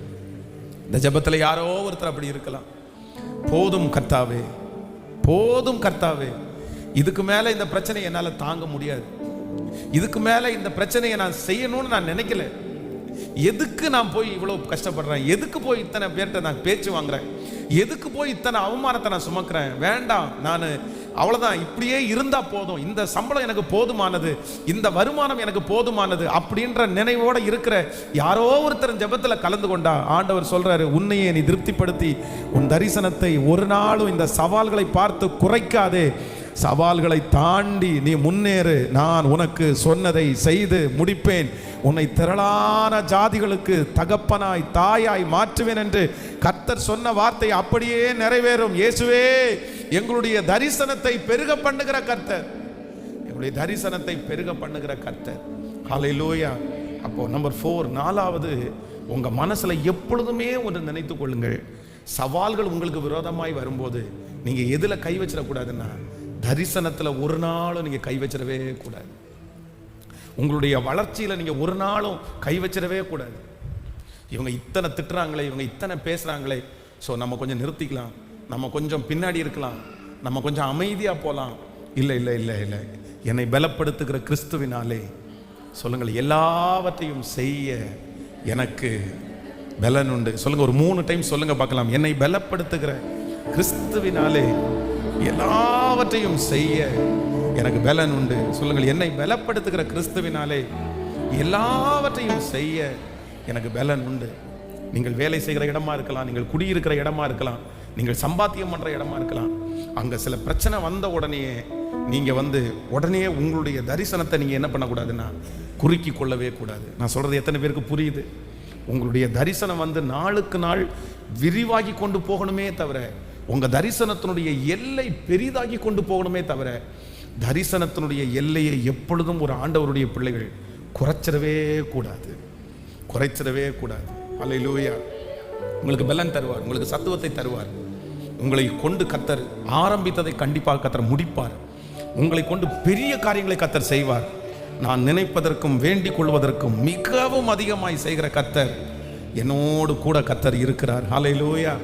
இந்த ஜெபத்தில் யாரோ ஒருத்தர் அப்படி இருக்கலாம். போதும் கர்த்தாவே, போதும் கர்த்தாவே, இதுக்கு மேலே இந்த பிரச்சனை என்னால் தாங்க முடியாது. இதுக்கு மேலே இந்த பிரச்சனையை நான் செய்யணும்னு நான் நினைக்கல. எதுக்கு நான் போய் இவ்வளோ கஷ்டப்படுறேன்? எதுக்கு போய் இத்தனை பேர்கிட்ட நான் பேச்சு வாங்குறேன்? எதுக்கு போய் இத்தனை அவமானத்தை நான் சுமக்கிறேன்? வேண்டாம், நான் அவ்வளோதான், இப்படியே இருந்தால் போதும், இந்த சம்பளம் எனக்கு போதுமானது, இந்த வருமானம் எனக்கு போதுமானது அப்படின்ற நினைவோடு இருக்கிற யாரோ ஒருத்தர் ஜெபத்தில் கலந்து கொண்டா ஆண்டவர் சொல்கிறாரு, உன்னையே நீ திருப்திப்படுத்தி உன் தரிசனத்தை ஒரு நாளும் இந்த சவால்களை பார்த்து குறைக்காதே. சவால்களை தாண்டி நீ முன்னேறு. நான் உனக்கு சொன்னதை செய்து முடிப்பேன். உன்னை திரளான ஜாதிகளுக்கு தகப்பனாய் தாயாய் மாற்றுவேன் என்று கர்த்தர் சொன்ன வார்த்தை அப்படியே நிறைவேறும். இயேசுவே எங்களுடைய தரிசனத்தை பெருக பண்ணுகிற கர்த்தர், எங்களுடைய தரிசனத்தை பெருக பண்ணுகிற கர்த்தர். ஹல்லேலூயா. அப்போ நம்பர் 4, 4வது, உங்க மனசுல எப்பொழுதுமே ஒன்று நினைத்துக் கொள்ளுங்கள், சவால்கள் உங்களுக்கு விரோதமாய் வரும்போது நீங்க எதுல கை வச்சிடக்கூடாதுன்னா, தரிசனத்தில் ஒரு நாளும் நீங்கள் கை வச்சிடவே கூடாது. உங்களுடைய வளர்ச்சியில் நீங்கள் ஒரு நாளும் கை வச்சிடவே கூடாது. இவங்க இத்தனை திட்டுறாங்களே, இவங்க இத்தனை பேசுகிறாங்களே, ஸோ நம்ம கொஞ்சம் நிறுத்திக்கலாம், நம்ம கொஞ்சம் பின்னாடி இருக்கலாம், நம்ம கொஞ்சம் அமைதியாக போகலாம். இல்லை இல்லை இல்லை இல்லை, என்னை பலப்படுத்துகிற கிறிஸ்துவினாலே, சொல்லுங்கள், எல்லாவற்றையும் செய்ய எனக்கு பலன் உண்டு. சொல்லுங்கள், ஒரு 3 டைம் சொல்லுங்கள் பார்க்கலாம். என்னை பலப்படுத்துகிற கிறிஸ்துவினாலே எல்லாவற்றையும் செய்ய எனக்கு பலன் உண்டு. சொல்லுங்கள், என்னை பலப்படுத்துகிற கிறிஸ்துவினாலே எல்லாவற்றையும் செய்ய எனக்கு பலன் உண்டு. நீங்கள் வேலை செய்கிற இடமா இருக்கலாம், நீங்கள் குடியிருக்கிற இடமா இருக்கலாம், நீங்கள் சம்பாத்தியம் பண்ணுற இடமா இருக்கலாம். அங்கே சில பிரச்சனை வந்த உடனே நீங்கள் வந்து உடனே உங்களுடைய தரிசனத்தை நீங்கள் என்ன பண்ணக்கூடாதுன்னா குறுக்கி கொள்ளவே கூடாது. நான் சொல்கிறது எத்தனை பேருக்கு புரியுது? உங்களுடைய தரிசனம் வந்து நாளுக்கு நாள் விரிவாகி கொண்டு போகணுமே தவிர, உங்கள் தரிசனத்தினுடைய எல்லை பெரிதாகி கொண்டு போகணுமே தவிர, தரிசனத்தினுடைய எல்லையை எப்பொழுதும் ஒரு ஆண்டவருடைய பிள்ளைகள் குறைச்சிடவே கூடாது, குறைச்சிடவே கூடாது. அல்லேலூயா. உங்களுக்கு பலன் தருவார், உங்களுக்கு சத்துவத்தை தருவார். உங்களை கொண்டு கர்த்தர் ஆரம்பித்ததை கண்டிப்பாக கர்த்தர் முடிப்பார். உங்களை கொண்டு பெரிய காரியங்களை கர்த்தர் செய்வார். நான் நினைப்பதற்கும் வேண்டிக் கொள்வதற்கும் மிகவும் அதிகமாய் செய்கிற கர்த்தர் என்னோடு கூட கர்த்தர் இருக்கிறார். அல்லேலூயா.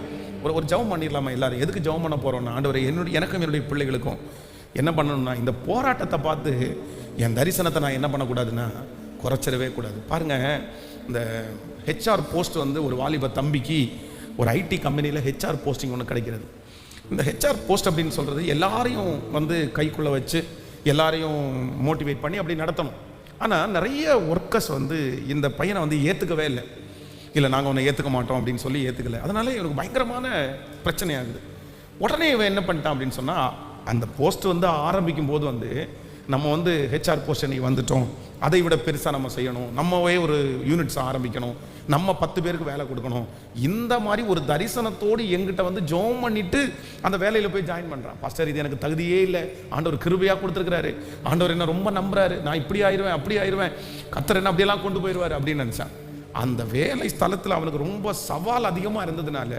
ஒரு ஜெபம் பண்ணிடலாமா எல்லாரும்? எதுக்கு ஜெபம் பண்ண போகிறோம்னா, ஆண்டவரே எனக்கும் என்னுடைய பிள்ளைகளுக்கும் என்ன பண்ணணும்னா, இந்த போராட்டத்தை பார்த்து என் தரிசனத்தை நான் என்ன பண்ணக்கூடாதுன்னா குறைச்சிடவே கூடாது. பாருங்கள், இந்த ஹெச்ஆர் போஸ்ட் வந்து ஒரு வாலிப தம்பிக்கு ஒரு ஐடி கம்பெனியில் ஹெச்ஆர் போஸ்டிங் ஒன்று கிடைக்கிறது. இந்த ஹெச்ஆர் போஸ்ட் அப்படின்னு சொல்கிறது எல்லாரையும் வந்து கைக்குள்ளே வச்சு எல்லாரையும் மோட்டிவேட் பண்ணி அப்படி நடத்தணும். ஆனால் நிறைய ஒர்க்கர்ஸ் வந்து இந்த பையனை வந்து ஏற்றுக்கவே இல்லை. இல்லை, நாங்கள் உன்னை ஏற்றுக்க மாட்டோம் அப்படின்னு சொல்லி ஏற்றுக்கலை. அதனால இவனுக்கு பயங்கரமான பிரச்சனை ஆகுது. உடனே இவன் என்ன பண்ணிட்டான் அப்படின்னு சொன்னால், அந்த போஸ்ட் வந்து ஆரம்பிக்கும் போது வந்து நம்ம வந்து ஹெச்ஆர் போஸ்ட் நீ வந்துட்டோம் அதை விட பெருசாக நம்ம செய்யணும், நம்மவே ஒரு யூனிட்ஸ் ஆரம்பிக்கணும், நம்ம 10 பேருக்கு வேலை கொடுக்கணும். இந்த மாதிரி ஒரு தரிசனத்தோடு எங்கிட்ட வந்து ஜெபம் பண்ணிட்டு அந்த வேலையில் போய் ஜாயின் பண்ணுறான். பாஸ்டர் இது எனக்கு தகுதியே இல்லை, ஆண்டவர் கிருபையாக கொடுத்துருக்கிறாரு, ஆண்டவர் என்ன ரொம்ப நம்புறாரு, நான் இப்படி ஆயிடுவேன் அப்படி ஆயிடுவேன், கர்த்தர் என்ன அப்படியெல்லாம் கொண்டு போயிடுவார் அப்படின்னு நினச்சான். அந்த வேலை ஸ்தலத்தில் அவனுக்கு ரொம்ப சவால் அதிகமாக இருந்ததுனால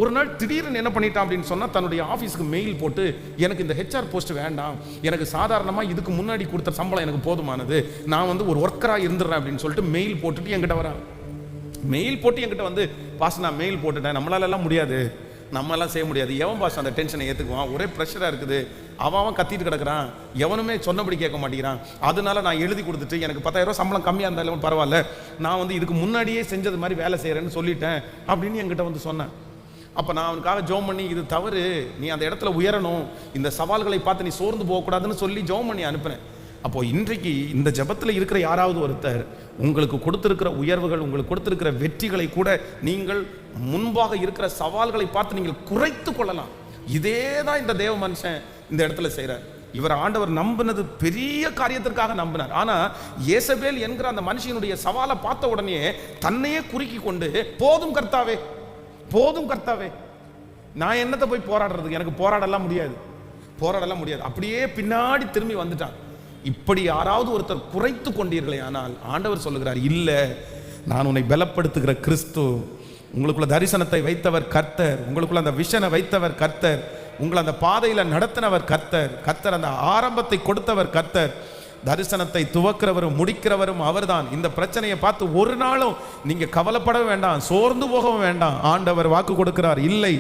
ஒரு நாள் திடீர்னு என்ன பண்ணிட்டான் அப்படின்னு சொன்னால், தன்னுடைய ஆஃபீஸுக்கு மெயில் போட்டு எனக்கு இந்த ஹெச்ஆர் போஸ்ட் வேண்டாம், எனக்கு சாதாரணமாக இதுக்கு முன்னாடி கொடுத்த சம்பளம் எனக்கு போதுமானது, நான் வந்து ஒரு ஒர்க்கராக இருந்துடுறேன் அப்படின்னு சொல்லிட்டு மெயில் போட்டுட்டு என்கிட்ட வரான். மெயில் போட்டு என்கிட்ட வந்து, பாஸ் நான் மெயில் போட்டுட்டேன், நம்மளாலெல்லாம் முடியாது, நம்மளாம் செய்ய முடியாது. எவன் பாஸ் அந்த டென்ஷனை ஏற்றுக்குவான், ஒரே ப்ரெஷராக இருக்குது, அவன் கத்திட்டு கிடக்கிறான், எவனுமே சொன்னபடி கேட்க மாட்டேங்கிறான், அதனால நான் எழுதி கொடுத்துட்டு எனக்கு 10,000 ரூபா சம்பளம் கம்மியாக இருந்தாலும் பரவாயில்ல, நான் வந்து இதுக்கு முன்னாடியே செஞ்சது மாதிரி வேலை செய்கிறேன்னு சொல்லிட்டேன் அப்படின்னு என்கிட்ட வந்து சொன்னேன். அப்போ நான் அவனுக்காக ஜெபம் பண்ணி, இது தவறு, நீ அந்த இடத்துல உயரணும், இந்த சவால்களை பார்த்து நீ சோர்ந்து போகக்கூடாதுன்னு சொல்லி ஜெபம் பண்ணி அனுப்பினேன். அப்போது இன்றைக்கு இந்த ஜெபத்தில் இருக்கிற யாராவது ஒருத்தர் உங்களுக்கு கொடுத்துருக்கிற உயர்வுகள், உங்களுக்கு கொடுத்துருக்கிற வெற்றிகளை கூட நீங்கள் முன்பாக இருக்கிற சவால்களை பார்த்து நீங்கள் குறைத்து கொள்ளலாம். இதே தான் இந்த தேவ மனுஷன் இந்த இடத்துல செய்கிறார். இவர் ஆண்டவர் நம்பினது பெரிய காரியத்திற்காக நம்பினார். ஆனால் ஏசபேல் என்கிற அந்த மனுஷனுடைய சவாலை பார்த்த உடனே தன்னையே குறுக்கி கொண்டு, போதும் கர்த்தாவே, போதும் கர்த்தாவே, நான் என்னத்தை போய் போராடுறதுக்கு, எனக்கு போராடலாம் முடியாது, அப்படியே பின்னாடி திரும்பி வந்துட்டான். இப்படி யாராவது ஒருத்தர் குறைத்து கொண்டீர்களே ஆனால் ஆண்டவர் சொல்லுகிறார், இல்லை, நான் உன்னை பலப்படுத்துகிற கிறிஸ்து, உங்களுக்குள்ள தரிசனத்தை வைத்தவர் கர்த்தர், உங்களுக்குள்ள அந்த விஷனை வைத்தவர் கர்த்தர், உங்களை அந்த பாதையில் நடத்தினவர் கர்த்தர், அந்த ஆரம்பத்தை கொடுத்தவர் கர்த்தர், தரிசனத்தை துவக்கிறவரும் முடிக்கிறவரும் அவர்தான். இந்த பிரச்சனையை பார்த்து ஒரு நாளும் நீங்க கவலைப்பட வேண்டாம், சோர்ந்து போகவும் வேண்டாம். ஆண்டவர் வாக்கு கொடுக்கிறார், இல்லை,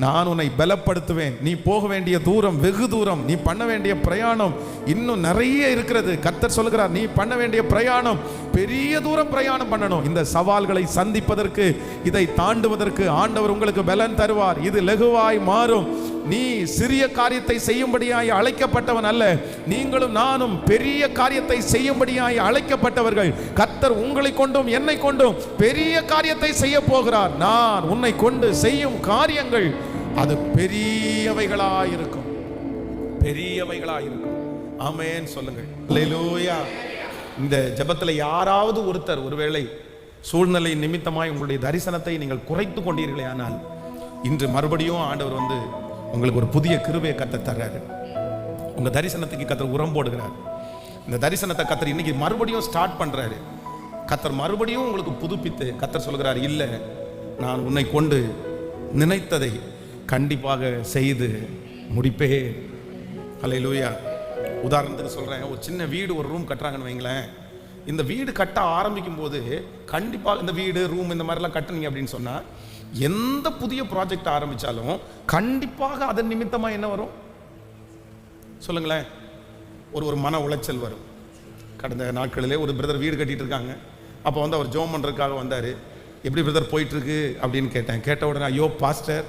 நான் உன்னை பலப்படுத்துவேன், நீ போக வேண்டிய தூரம் வெகு தூரம், நீ பண்ண வேண்டிய பிரயாணம் இன்னும் நிறைய இருக்கிறது. கர்த்தர் சொல்லுகிறார், நீ பண்ண வேண்டிய பிரயாணம் பெரிய தூரம் பிரயாணம் பண்ணணும். இந்த சவால்களை சந்திப்பதற்கு, இதை தாண்டுவதற்கு ஆண்டவர் உங்களுக்கு பலன் தருவார். இது லகுவாய் மாறும். நீ சிறிய காரியத்தை செய்யும்படியாய் அழைக்கப்பட்டவன் அல்ல, நீங்களும் நானும் பெரிய காரியத்தை செய்யும்படியாய் அழைக்கப்பட்டவர்கள். கர்த்தர் உங்களை கொண்டும் என்னை கொண்டும் பெரிய காரியத்தை செய்ய போகிறார். நான் உன்னை கொண்டு செய்யும் காரியங்கள் அது பெரியவைகளாயிருக்கும், பெரியவைகளாயிருக்கும். ஆமென் சொல்லுங்கள். அல்லேலூயா. இந்த ஜெபத்தில் யாராவது ஒருத்தர் ஒருவேளை சூழ்நிலை நிமித்தமாய் உங்களுடைய தரிசனத்தை நீங்கள் குறைத்து கொண்டீர்களே ஆனால், இன்று மறுபடியும் ஆண்டவர் வந்து உங்களுக்கு ஒரு புதிய கிருபையை கர்த்தர் தர்றாரு. உங்க தரிசனத்துக்கு கர்த்தர் உரம் போடுகிறார். இந்த தரிசனத்தை கர்த்தர் இன்னைக்கு மறுபடியும் ஸ்டார்ட் பண்றாரு. கர்த்தர் மறுபடியும் உங்களுக்கு புதுப்பித்து கர்த்தர் சொல்கிறார், இல்லை, நான் உன்னை கொண்டு நினைத்ததை கண்டிப்பாக செய்து முடிப்பேன். அல்லேலூயா. உதாரணத்துக்கு சொல்றேன், ஒரு சின்ன வீடு, ஒரு ரூம் கட்டுறாங்கன்னு வைங்களேன். இந்த வீடு கட்ட ஆரம்பிக்கும் போது கண்டிப்பாக இந்த வீடு ரூம் இந்த மாதிரிலாம் கட்டுனீங்க அப்படின்னு சொன்னா, எந்த புதிய ப்ராஜெக்ட் ஆரம்பிச்சாலும் கண்டிப்பாக அதன் நிமித்தமா என்ன வரும் சொல்லுங்களேன், ஒரு மன உளைச்சல் வரும். கடந்த நாட்களிலே ஒரு பிரதர் வீடு கட்டிட்டு இருக்காங்க. அப்போ வந்து அவர் ஜெபம் பண்றதுக்காக வந்தாரு. எப்படி பிரதர் போயிட்டு இருக்கு அப்படின்னு கேட்டேன். கேட்ட உடனே, ஐயோ பாஸ்டர்,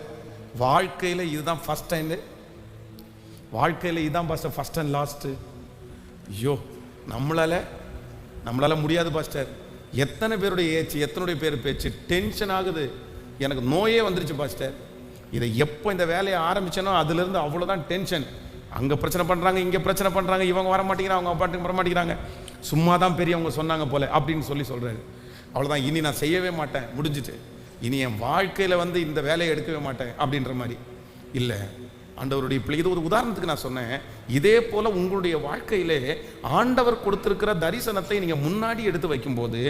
வாழ்க்கையில் இதுதான் ஃபர்ஸ்ட் டைம், வாழ்க்கையில் இதுதான் பாஸ்டர் ஃபர்ஸ்ட் அண்ட் லாஸ்ட். ஐயோ, நம்மளால முடியாது பாஸ்டர், எத்தனை பேருடைய ஏச்சு, எத்தனுடைய பேர் பேச்சு, டென்ஷன் ஆகுது, எனக்கு நோயே வந்துருச்சு பாஸ்டர். இதை எப்போ இந்த வேலையை ஆரம்பிச்சேனோ அதுலேருந்து அவ்வளோதான் டென்ஷன். அங்கே பிரச்சனை பண்ணுறாங்க, இங்கே பிரச்சனை பண்ணுறாங்க, இவங்க வர மாட்டேங்கிறாங்க, அவங்க பாட்டுக்கு வர மாட்டேங்கிறாங்க, சும்மா தான் பெரியவங்க சொன்னாங்க போல அப்படின்னு சொல்கிறாரு. அவ்வளோதான், இனி நான் செய்யவே மாட்டேன், முடிஞ்சிட்டு, இனி என் வாழ்க்கையில் வந்து இந்த வேலையை எடுக்கவே மாட்டேன் அப்படின்ற மாதிரி. இல்லை, ஆண்டவருடைய பிள்ளை. இது ஒரு உதாரணத்துக்கு நான் சொன்னேன். இதே போல உங்களுடைய வாழ்க்கையிலே ஆண்டவர் கொடுத்திருக்கிற தரிசனத்தை நீங்க முன்னாடி எடுத்து வைக்கும்போது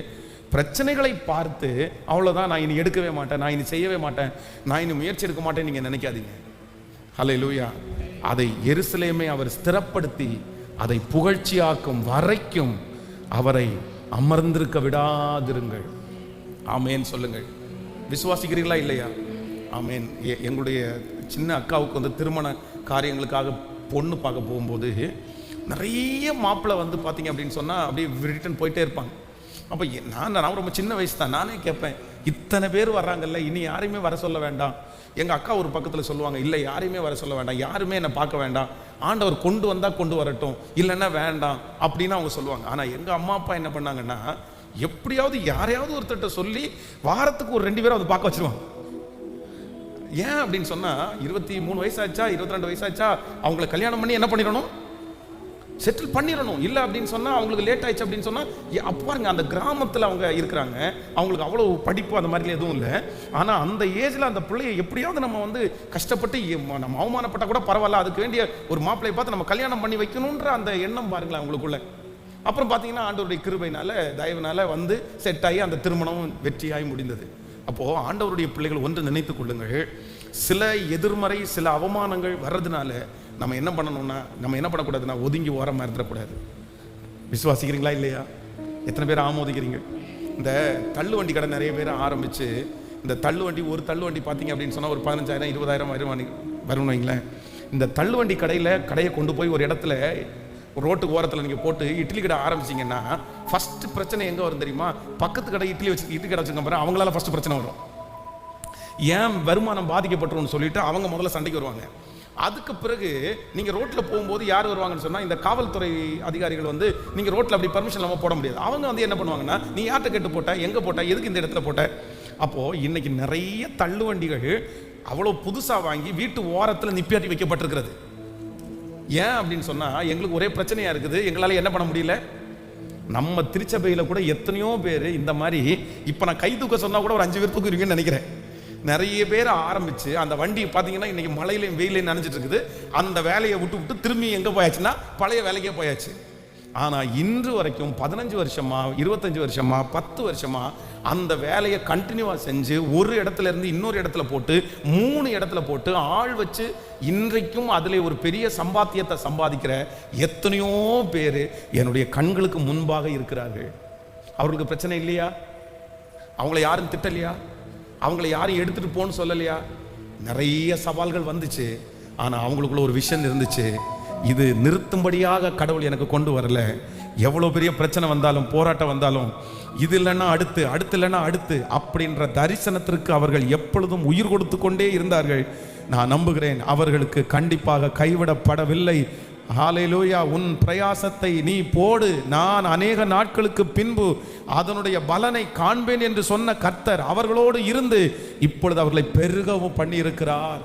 பிரச்சனைகளை பார்த்து அவ்வளோதான், நான் இனி எடுக்கவே மாட்டேன், நான் இனி செய்யவே மாட்டேன், நான் இனி முயற்சி எடுக்க மாட்டேன் நீங்க நினைக்காதீங்க. ஹல்லேலூயா. அதை எருசலேமை அவர் ஸ்திரப்படுத்தி அதை புகழ்ச்சியாக்கும் வரைக்கும் அவரை அமர்ந்திருக்க விடாதிருங்கள். ஆமேன் சொல்லுங்கள். விசுவாசிக்கிறீர்களா இல்லையா? ஆமேன். எங்களுடைய சின்ன அக்காவுக்கு வந்து திருமண காரியங்களுக்காக பொண்ணு பார்க்க போகும்போது நிறைய மாப்பிள்ளை வந்து பார்த்தீங்க அப்படின்னு சொன்னால் அப்படியே ரிட்டர்ன் போயிட்டே இருப்பாங்க. அப்போ நான் ரொம்ப சின்ன வயசு தான், நானே கேட்பேன், இத்தனை பேர் வர்றாங்கல்ல, இனி யாரையுமே வர சொல்ல வேண்டாம். எங்கள் அக்கா ஒரு பக்கத்தில் சொல்லுவாங்க, இல்லை யாரையுமே வர சொல்ல வேண்டாம், யாருமே என்னை பார்க்க வேண்டாம், ஆண்டவர் கொண்டு வந்தால் கொண்டு வரட்டும், இல்லைன்னா வேண்டாம் அப்படின்னு அவங்க சொல்லுவாங்க. ஆனால் எங்கள் அம்மா அப்பா என்ன பண்ணாங்கன்னா, எப்படியாவது யாரையாவது ஒருத்தர்கிட்ட சொல்லி வாரத்துக்கு ஒரு 2 பேரும் அதை பார்க்க வச்சிருவாங்க. ஏன் அப்படின்னு சொன்னால், 23 வயசாச்சா 22 வயசாச்சா அவங்கள கல்யாணம் பண்ணி என்ன பண்ணிடணும், செட்டில் பண்ணிடணும். இல்லை அப்படின்னு சொன்னால் அவங்களுக்கு லேட் ஆயிடுச்சு அப்படின்னு சொன்னால் அப்போ பாருங்க, அந்த கிராமத்தில் அவங்க இருக்கிறாங்க, அவங்களுக்கு அவ்வளோ படிப்பு அந்த மாதிரிலாம் எதுவும் இல்லை. ஆனால் அந்த ஏஜில் அந்த பிள்ளையை எப்படியாவது நம்ம வந்து கஷ்டப்பட்டு நம்ம அவமானப்பட்டால் கூட பரவாயில்ல, அதுக்கு வேண்டிய ஒரு மாப்பிள்ளையை பார்த்து நம்ம கல்யாணம் பண்ணி வைக்கணுன்ற அந்த எண்ணம் பாருங்களேன் அவங்களுக்குள்ள. அப்புறம் பார்த்தீங்கன்னா ஆண்டவருடைய கிருபையினால தயவுனால வந்து செட் ஆகி அந்த திருமணமும் வெற்றியாகி முடிந்தது. அப்போது ஆண்டவருடைய பிள்ளைகள் ஒன்று நினைத்து கொள்ளுங்கள், சில எதிர்மறை சில அவமானங்கள் வர்றதுனால நம்ம என்ன பண்ணணும்னா, நம்ம என்ன பண்ணக்கூடாதுன்னா ஒதுங்கி ஓரமாக இருந்துடக்கூடாது. விசுவாசிக்கிறீங்களா இல்லையா? எத்தனை பேர் ஆமோதிக்கிறீங்க? இந்த தள்ளு வண்டி கடை நிறைய பேர் ஆரம்பித்து, இந்த தள்ளு வண்டி ஒரு தள்ளு வண்டி பார்த்தீங்க அப்படின்னு சொன்னால் ஒரு 15,000 20,000 வரும்னு வைங்களேன். இந்த தள்ளு வண்டி கடையை கொண்டு போய் ஒரு இடத்துல ரோட்டுக்கு ஓரத்தில் நீங்கள் போட்டு இட்லி கடை ஆரம்பிச்சிங்கன்னா ஃபஸ்ட்டு பிரச்சனை எங்கே வரும் தெரியுமா? பக்கத்து கடை இட்லி கடை வச்சுருக்க பாரு, அவங்களால ஃபஸ்ட்டு பிரச்சனை வரும். ஏன் வருமானம் பாதிக்கப்பட்டுருன்னு சொல்லிட்டு அவங்க முதல்ல சண்டைக்கு வருவாங்க. அதுக்கு பிறகு நீங்கள் ரோட்டில் போகும்போது யார் வருவாங்கன்னு சொன்னால், இந்த காவல்துறை அதிகாரிகள் வந்து நீங்கள் ரோட்டில் அப்படி பர்மிஷன் இல்லாமல் போட முடியாது. அவங்க வந்து என்ன பண்ணுவாங்கன்னா, நீ யார்கிட்ட கேட்டு போட்ட, எங்கே போட்ட, எதுக்கு இந்த இடத்துல போட்ட. அப்போது இன்னைக்கு நிறைய தள்ளு வண்டிகள் அவ்வளோ புதுசாக வாங்கி வீட்டு ஓரத்தில் நிப்பாட்டி வைக்கப்பட்டிருக்கிறது. ஏன் அப்படின்னு சொன்னால், எங்களுக்கு ஒரே பிரச்சனையாக இருக்குது, எங்களால் என்ன பண்ண முடியல. நம்ம திருச்சபையில் கூட எத்தனையோ பேர் இந்த மாதிரி, இப்போ நான் கை தூக்க சொன்னால் கூட ஒரு 5 பேர் தூக்குவீங்கன்னு நினைக்கிறேன். நிறைய பேர் ஆரம்பித்து அந்த வண்டி பார்த்தீங்கன்னா இன்றைக்கி மழையிலையும் வெயிலையும் நனைஞ்சிட்டு இருக்குது. அந்த வேலையை விட்டு திரும்பி எங்கே போயாச்சுன்னா பழைய வேலைக்கே போயாச்சு. ஆனால் இன்று வரைக்கும் 15 வருஷமா 25 வருஷமா 10 வருஷமா அந்த வேலையை கண்டினியூவாக செஞ்சு ஒரு இடத்துல இருந்து இன்னொரு இடத்துல போட்டு 3 இடத்துல போட்டு ஆள் வச்சு இன்றைக்கும் அதில் ஒரு பெரிய சம்பாத்தியத்தை சம்பாதிக்கிற எத்தனையோ பேர் என்னுடைய கண்களுக்கு முன்பாக இருக்கிறார்கள். அவர்களுக்கு பிரச்சனை இல்லையா? அவங்கள யாரும் திட்டலையா? அவங்கள யாரும் எடுத்துகிட்டு போன்னு சொல்லலையா? நிறைய சவால்கள் வந்துச்சு. ஆனால் அவங்களுக்குள்ள ஒரு விஷன் இருந்துச்சு, இது நிறுத்தும்படியாக கடவுள் எனக்கு கொண்டு வரல. எவ்வளோ பெரிய பிரச்சனை வந்தாலும் போராட்டம் வந்தாலும் இது இல்லைன்னா அடுத்து இல்லைன்னா அடுத்து அப்படின்ற தரிசனத்திற்கு அவர்கள் எப்பொழுதும் உயிர் கொடுத்து கொண்டே இருந்தார்கள். நான் நம்புகிறேன் அவர்களுக்கு கண்டிப்பாக கைவிடப்படவில்லை. ஹல்லேலூயா. உன் பிரயாசத்தை நீ போடு, நான் அநேக நாட்களுக்கு பின்பு அதனுடைய பலனை காண்பேன் என்று சொன்ன கர்த்தர் அவர்களோடு இருந்து இப்பொழுது அவர்களை பெருகவும் பண்ணி இருக்கிறார்.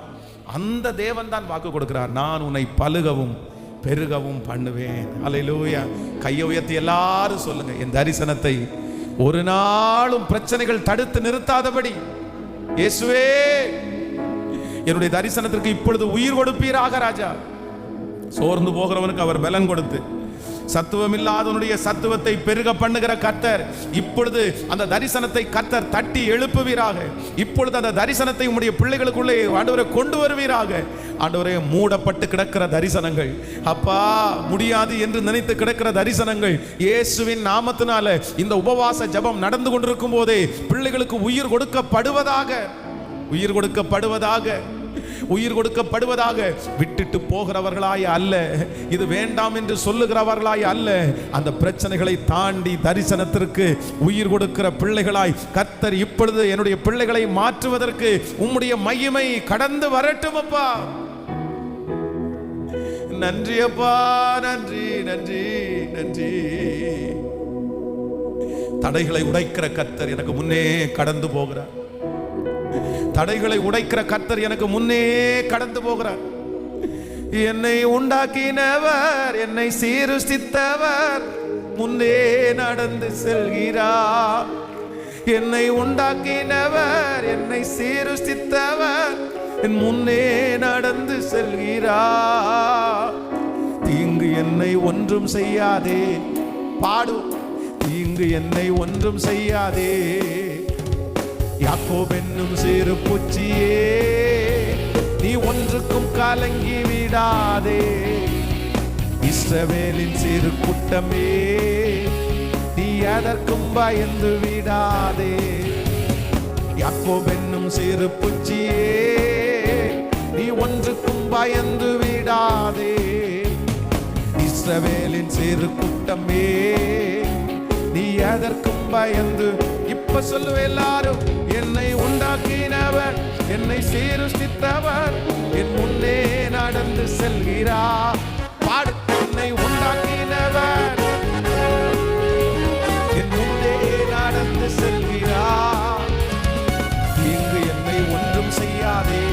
அந்த தேவன் தான் வாக்கு கொடுக்கிறார், நான் உன்னை பலுகவும் பெருகவும் பண்ணுவேன். ஹல்லேலூயா. கையை உயர்த்தி எல்லாரும் சொல்லுங்க, என் தரிசனத்தை ஒரு நாளும் பிரச்சனைகள் தடுத்து நிறுத்தாதபடி இயேசுவே என்னுடைய தரிசனத்திற்கு இப்பொழுது உயிர் கொடுப்பீராக ராஜா. சோர்ந்து போகிறவனுக்கு அவர் பலன் கொடுத்து சத்துவம் இல்லாதவனுடைய சத்துவத்தை பெருக பண்ணுகிற கர்த்தர் இப்பொழுது அந்த தரிசனத்தை கர்த்தர் தட்டி எழுப்புவீராக. இப்பொழுது அந்த தரிசனத்தை உம்முடைய பிள்ளைகளுக்குள்ளே ஆண்டவரை கொண்டு வருவீராக. ஆண்டவரே, மூடப்பட்டு கிடக்கிற தரிசனங்கள், அப்பா முடியாது என்று நினைத்து கிடக்கிற தரிசனங்கள் இயேசுவின் நாமத்தினால இந்த உபவாச ஜெபம் நடந்து கொண்டிருக்கும் போதே பிள்ளைகளுக்கு உயிர் கொடுக்கப்படுவதாக, உயிர் கொடுக்கப்படுவதாக, உயிர் கொடுக்கப்படுவதாக. விட்டுட்டு போகிறவர்களாய் அல்ல, இது வேண்டாம் என்று சொல்லுகிறவர்களாய் அல்ல, அந்த பிரச்சனைகளை தாண்டி தரிசனத்திற்கு உயிர் கொடுக்கிற பிள்ளைகளாய் கர்த்தர் இப்பொழுது என்னுடைய பிள்ளைகளை மாற்றுவதற்கு உம்முடைய மகிமை கடந்து வரட்டும் அப்பா. நன்றி அப்பா, நன்றி நன்றி நன்றி. தடைகளை உடைக்கிற கர்த்தர் எனக்கு முன்னே கடந்து போகிறார். தடைகளை உடைக்கிற கர்த்தர் எனக்கு முன்னே கடந்து போகிறார். என்னை உண்டாக்கினவர், என்னை சீருஷ்டித்தவர் முன்னே நடந்து செல்கிறார். என்னை உண்டாக்கினவர், என்னை சீருஷ்டித்தவர் என் முன்னே நடந்து செல்கிறார். தீங்கு என்னை ஒன்றும் செய்யாதே, பாடும். தீங்கு என்னை ஒன்றும் செய்யாதே. யாக்கோபு என்னும் சிறு பூச்சியே, நீ ஒன்றுக்கும் கலங்கி விடாதே. இஸ்ரவேலின் சிறு கூட்டமே, நீ எதற்கும் பயந்து விடாதே. யாக்கோபு என்னும் சிறு பூச்சியே, நீ ஒன்றுக்கும் பயந்து விடாதே. இஸ்ரவேலின் சிறு கூட்டமே, நீ எதற்கும் பயந்து. இப்ப சொல்லுவே எல்லாரும், என்னை உண்டாக்கினவர், என்னை சீருஷ்டித்தவர் என் முன்னே நடந்து செல்கிறார். பாடு. என்னை உண்டாக்கினவர் என் முன்னே நடந்து செல்கிறார். தீங்கு என்னை ஒன்றும் செய்யாதே,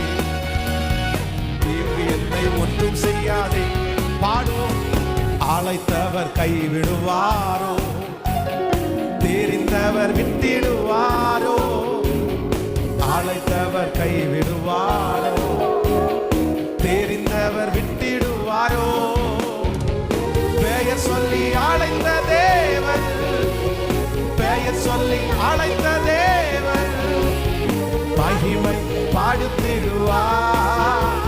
தீங்கு என்னை ஒன்றும் செய்யாதே. பாடுவோம். அழைத்தவர் கைவிடுவாரோ? தெரிந்தவர் விட்டிடுவாரோ? அழைத்தவர் கைவிடுவாரோ? தெரிந்தவர் விட்டிடுவாரோ? பெயர் சொல்லி அழைத்த தேவன், பெயர் சொல்லி அழைத்த தேவன் மகிமை பாடுத்திடுவார்,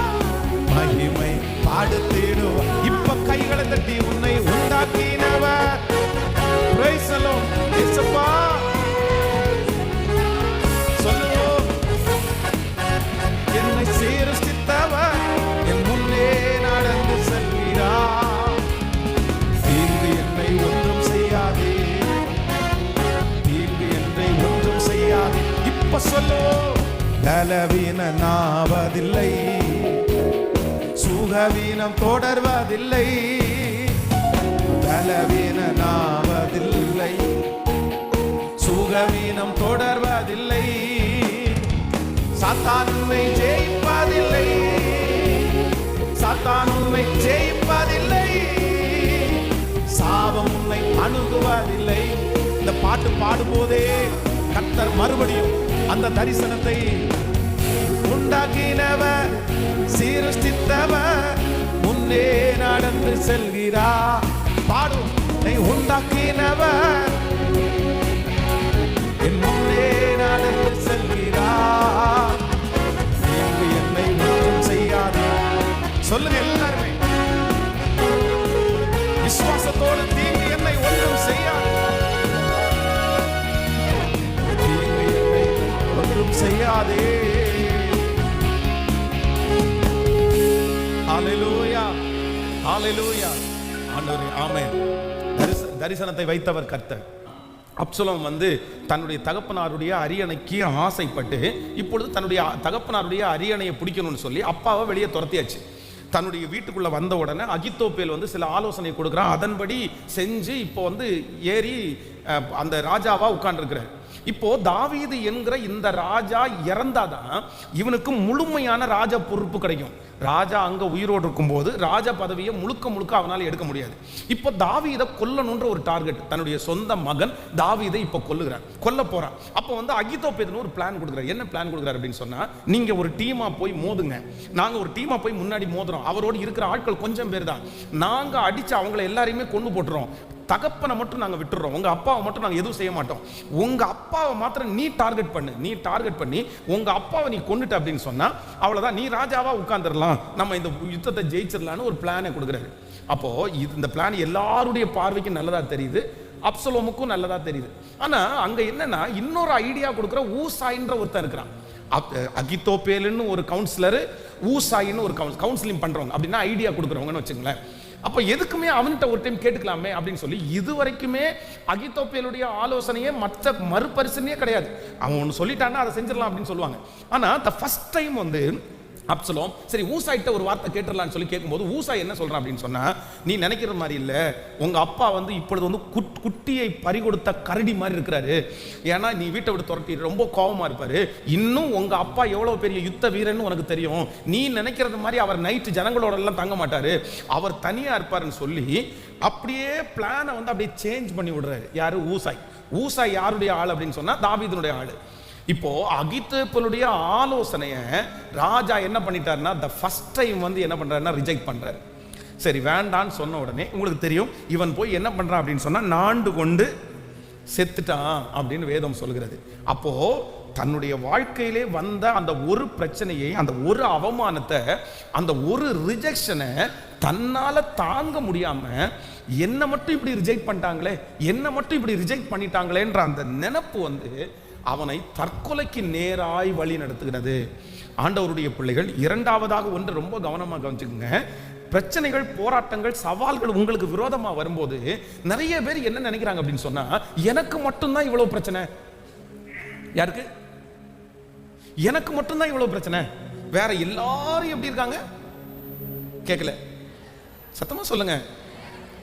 மகிமை பாடுத்திடுவார். இப்ப கைகளை தட்டி உன்னை உண்டாக்கினவர் பிரைஸ் தி லார்ட். இயேசுப்பா சொல்லுவோம். என்னை சீரஸ்தித்தவர் என் முன்னே நடந்து செல்கிறார். தீங்கு என்னை ஒன்றும் செய்யாதே, தீங்கு என்னை ஒன்றும் செய்யாதே. இப்ப சொல்லுவோம். பலவீனனாவதில்லை, சுகவீனம் தொடர்வதில்லை. பலவீனனாவதில்லை, சுகவீனம் தொடர்வதில்லை. சாத்தான் உன்னை ஜெயிப்பதில்லை, சாத்தான் உன்னை ஜெயிப்பதில்லை. சாபம் உன்னை அணுகுவதில்லை. இந்த பாட்டு பாடும்போதே கர்த்தர் மறுபடியும் அந்த தரிசனத்தை உண்டாக்கினவர், சீருஷ்டித்தவர் முன்னே நடந்து செல்கிறார். பாடும். நீ உண்டாக்கினவர் என் முன்னே நடந்து செல்கிறார். நீங்க என்னை ஒன்றும் செய்யாது. சொல்லுங்க எல்லாருமே விசுவாசத்தோடு, தீங்கு என்னை ஒன்றும் செய்யாது, தீங்கு என்னை ஒன்றும் செய்யாதே. ஹல்லேலூயா, ஹல்லேலூயா. ஆண்டவரே ஆமென். தரிசனத்தை வைத்தவர் கர்த்தர். அப்சலோம் தன்னுடைய தகப்பனாருடைய அரியணைக்கு ஆசைப்பட்டு இப்பொழுது தன்னுடைய தகப்பனாருடைய அரியணையை பிடிக்கணும்னு சொல்லி அப்பாவை வெளியே துரத்தியாச்சு. தன்னுடைய வீட்டுக்குள்ள வந்த உடனே அகித்தோப்பேல் சில ஆலோசனை கொடுக்குறான். அதன்படி செஞ்சு இப்போ ஏறி அந்த ராஜாவா உட்கார்ந்துருக்கிறார். இப்போ தாவீது என்கிற இந்த ராஜா இறந்தாதான் இவனுக்கு முழுமையான ராஜ பொறுப்பு கிடைக்கும். ராஜா அங்க உயிரோடு இருக்கும்போது ராஜ பதவியை முழுக்க முழுக்க அவனால் எடுக்க முடியாது. இப்போ தாவீதை கொல்லணுன்ற ஒரு டார்கெட். தன்னுடைய சொந்த மகன் தாவீதை இப்போ கொல்ல போறான். அப்போ அகித்தோப்பேல் ஒரு பிளான் கொடுக்குறாரு. என்ன பிளான் கொடுக்குறாரு அப்படின்னு சொன்னா, நீங்க ஒரு டீமா போய் மோதுங்க, நாங்க ஒரு டீமா போய் முன்னாடி மோதுறோம், அவரோடு இருக்கிற ஆட்கள் கொஞ்சம் பேர் தான், நாங்க அடிச்சு அவங்களை எல்லாரையுமே கொண்டு போட்டுறோம், தகப்பனை மட்டும் நாங்கள் விட்டுறோம், உங்க அப்பாவை மட்டும் நாங்கள் எதுவும் செய்ய மாட்டோம், உங்க அப்பாவை மாத்திரம் நீ டார்கெட் பண்ணி உங்க அப்பாவை நீ கொண்டுட்ட அப்படின்னு சொன்னா அவ்வளவுதான், நீ ராஜாவா உட்கார்ந்துடலாம், நம்ம இந்த யுத்தத்தை ஜெயிச்சிடலான்னு ஒரு பிளானை கொடுக்குறாரு. அப்போ இந்த பிளான் எல்லாருடைய பார்வைக்கு நல்லதா தெரியுது, அப்சலோமுக்கும் நல்லதா தெரியுது. ஆனா அங்க என்னன்னா இன்னொரு ஐடியா கொடுக்குற ஊசாயின்ற ஒருத்தன் இருக்கிறான். அகித்தோப்பேலுன்னு ஒரு கவுன்சிலர், ஊசாயின்னு ஒரு கவுன்சிலிங் பண்றவங்க, அப்படின்னா ஐடியா கொடுக்குறவங்கன்னு வச்சுங்களேன். அப்ப எதுக்குமே அவன்கிட்ட ஒரு டைம் கேட்டுக்கலாமே அப்படின்னு சொல்லி இது வரைக்குமே அகித்தோப்பேலுடைய ஆலோசனையே மற்ற மறுபரிசீலனையே கிடையாது. அவன் ஒன்று சொல்லிட்டான்னா அதை செஞ்சிடலாம் அப்படின்னு சொல்லுவாங்க. ஆனா த ஃபர்ஸ்ட் டைம் அப்சலோம் சரி ஊசாயிட்ட ஒரு வார்த்தை கேட்டுடலான்னு சொல்லி கேட்கும்போது ஊசாய் என்ன சொல்றான் அப்படின்னு சொன்னா, நீ நினைக்கிற மாதிரி இல்ல, உங்க அப்பா இப்பொழுது குட்டியை பறிகொடுத்த கரடி மாதிரி இருக்கிறாரு. ஏன்னா நீ வீட்டை விட்டு துரட்டி ரொம்ப கோபமா இருப்பாரு. இன்னும் உங்க அப்பா எவ்வளவு பெரிய யுத்த வீரன்னு உனக்கு தெரியும். நீ நினைக்கிறது மாதிரி அவர் நைட்டு ஜனங்களோட எல்லாம் தங்க மாட்டாரு, அவர் தனியா இருப்பாருன்னு சொல்லி அப்படியே பிளானை அப்படியே சேஞ்ச் பண்ணி விடுறாரு. யாரு? ஊசாய். ஊசாய் யாருடைய ஆள் அப்படின்னு சொன்னா தாவீதுனுடைய ஆளு. இப்போ அகித்தோப்பேலுடைய ஆலோசனையை ராஜா என்ன பண்ணிட்டாருன்னா த ஃபர்ஸ்ட் டைம் என்ன பண்றாருன்னா ரிஜெக்ட் பண்றாரு. சரி வேண்டான்னு சொன்ன உடனே உங்களுக்கு தெரியும் இவன் போய் என்ன பண்றான் அப்படின்னு சொன்னா நாண்டு கொண்டு செத்துட்டான் அப்படின்னு வேதம் சொல்கிறது. அப்போ தன்னுடைய வாழ்க்கையிலே வந்த அந்த ஒரு பிரச்சனையை, அந்த ஒரு அவமானத்தை, அந்த ஒரு ரிஜெக்ஷனை தன்னால தாங்க முடியாம என்ன மட்டும் இப்படி ரிஜெக்ட் பண்ணிட்டாங்களே, என்ன மட்டும் இப்படி ரிஜெக்ட் பண்ணிட்டாங்களேன்ற அந்த நினைப்பு அவனை தற்கொலைக்கு நேராய் வழி நடத்துகிறது. ஆண்டவருடைய பிள்ளைகள் இரண்டாவதாக ஒன்று ரொம்ப கவனமாக கவனிச்சுக்கோங்க. பிரச்சனைகள், போராட்டங்கள், சவால்கள் உங்களுக்கு விரோதமா வரும்போது நிறைய பேர் என்ன நினைக்கிறாங்க அப்படின்னு சொன்னா, எனக்கு மட்டும்தான் இவ்வளவு பிரச்சனை. யாருக்கு? எனக்கு மட்டும்தான் இவ்வளவு பிரச்சனை, வேற எல்லாரும் எப்படி இருக்காங்க? கேட்கல, சத்தமா சொல்லுங்க.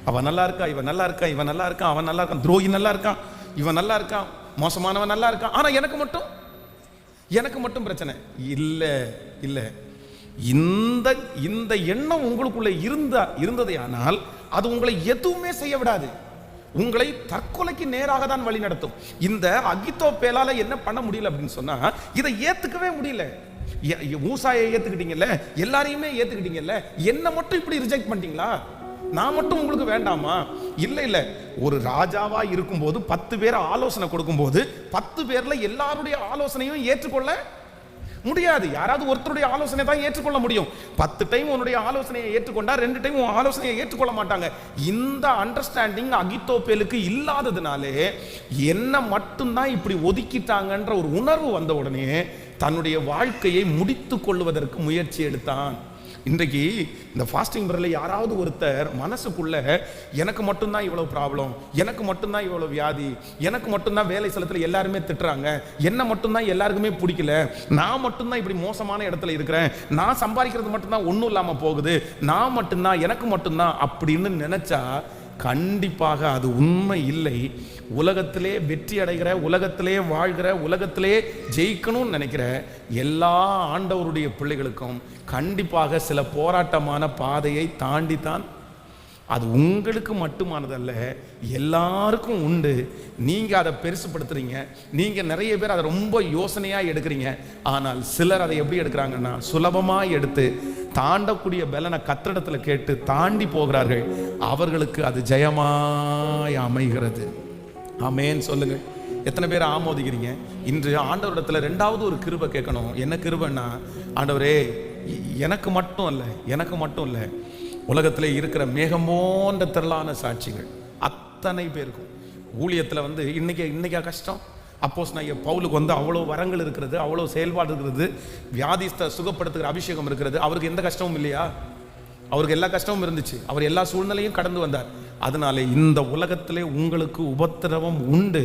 அவன் நல்லா இருக்கா, இவன் நல்லா இருக்கா, இவன் நல்லா இருக்கான், அவன் நல்லா இருக்கான், துரோகி நல்லா இருக்கான், இவன் நல்லா இருக்கான், மோசமானவன் நல்லா இருக்கான், ஆனா எனக்கு மட்டும் பிரச்சனை இல்ல. இல்ல, இந்த இந்த எண்ணம் உங்களுக்குள்ள இருந்ததே ஆனால் அது உங்களை எதுவுமே செய்ய விடாது. உங்களை தற்கொலைக்கு நேராக தான் வழி நடத்தும். இந்த அகித்தோப்பேலால என்ன பண்ண முடியல அப்படின்னு சொன்னா, இதை ஏத்துக்கவே முடியல. மூசாயை ஏத்துக்கிட்டீங்கல்ல, எல்லாரையுமே ஏத்துக்கிட்டீங்கல்ல, என்ன மட்டும் இப்படி ரிஜெக்ட் பண்ணிட்டீங்களா? நான் மட்டும் உங்களுக்கு வேண்டாமா? இல்ல இல்ல, ஒரு ராஜாவா இருக்கும்போது 10 பேர் ஆலோசனை கொடுக்கும்போது 10 பேர்ல எல்லாருடைய ஆலோசனையும் ஏற்றுக்கொள்ள முடியாது. யாராவது ஒருத்தருடைய ஆலோசனை தான் ஏற்றுக்கொள்ள முடியும். 10 டைம் உன்னுடைய ஆலோசனையை ஏற்றுக்கொண்டா 2 டைம் உன் ஆலோசனையை ஏற்றுக்கொள்ள மாட்டாங்க. இந்த அண்டர்ஸ்டாண்டிங் அகித்தோப்பேலுக்கு இல்லாததுனாலே என்ன மட்டும்தான் இப்படி ஒதுக்கிட்டாங்கன்ற ஒரு உணர்வு வந்த உடனே தன்னுடைய வாழ்க்கையை முடித்து கொள்வதற்கு முயற்சி எடுத்தான். இன்றைக்கு இந்த ஃபாஸ்டிங் பிரேயர்ல யாராவது ஒருத்தர் மனசுக்குள்ள எனக்கு மட்டும்தான் இவ்வளவு ப்ராப்ளம், எனக்கு மட்டும்தான் இவ்வளவு வியாதி, எனக்கு மட்டும்தான் வேலை ஸ்தலத்தில் எல்லாருமே திட்டுறாங்க, என்ன மட்டும்தான் எல்லாருக்குமே பிடிக்கல, நான் மட்டும்தான் இப்படி மோசமான இடத்துல இருக்கிறேன், நான் சம்பாதிக்கிறது மட்டும்தான் ஒன்றும் இல்லாமல் போகுது, நான் மட்டும்தான் எனக்கு மட்டும்தான் அப்படின்னு நினைச்சா கண்டிப்பாக அது உண்மை இல்லை. உலகத்திலே வெற்றி அடைகிற, உலகத்திலே வாழ்கிற, உலகத்திலே ஜெயிக்கணும்னு நினைக்கிற எல்லா ஆண்டவருடைய பிள்ளைகளுக்கும் கண்டிப்பாக சில போராட்டமான பாதையை தாண்டித்தான். அது உங்களுக்கு மட்டுமானதல்ல, எல்லாருக்கும் உண்டு. நீங்கள் அதை பெருசுப்படுத்துறீங்க, நீங்கள் நிறைய பேர் அதை ரொம்ப யோசனையாக எடுக்கிறீங்க. ஆனால் சிலர் அதை எப்படி எடுக்கிறாங்கன்னா சுலபமாக எடுத்து தாண்டக்கூடிய பலனை கத்திடத்தில் கேட்டு தாண்டி போகிறார்கள். அவர்களுக்கு அது ஜெயமாய் அமைகிறது. ஆமேன்னு சொல்லுங்க. எத்தனை பேர் ஆமோதிக்கிறீங்க? இன்று ஆண்டவரிடத்தில் 2வது ஒரு கிருபை கேட்கணும். என்ன கிருபைன்னா, ஆண்டவரே எனக்கு மட்டும் இல்லை, உலகத்தில் இருக்கிற மேகமோன்ற திரளான சாட்சிகள் அத்தனை பேருக்கும் ஊழியத்தில் இன்னைக்கா கஷ்டம். அப்போஸ்தலனாகிய பவுலுக்கு அவ்வளோ வரங்கள் இருக்கிறது, அவ்வளோ செயல்பாடு இருக்கிறது, வியாதிஸ்த சுகப்படுத்துகிற அபிஷேகம் இருக்கிறது. அவருக்கு எந்த கஷ்டமும் இல்லையா? அவருக்கு எல்லா கஷ்டமும் இருந்துச்சு. அவர் எல்லா சூழ்நிலையும் கடந்து வந்தார். அதனால இந்த உலகத்திலே உங்களுக்கு உபத்திரவம் உண்டு,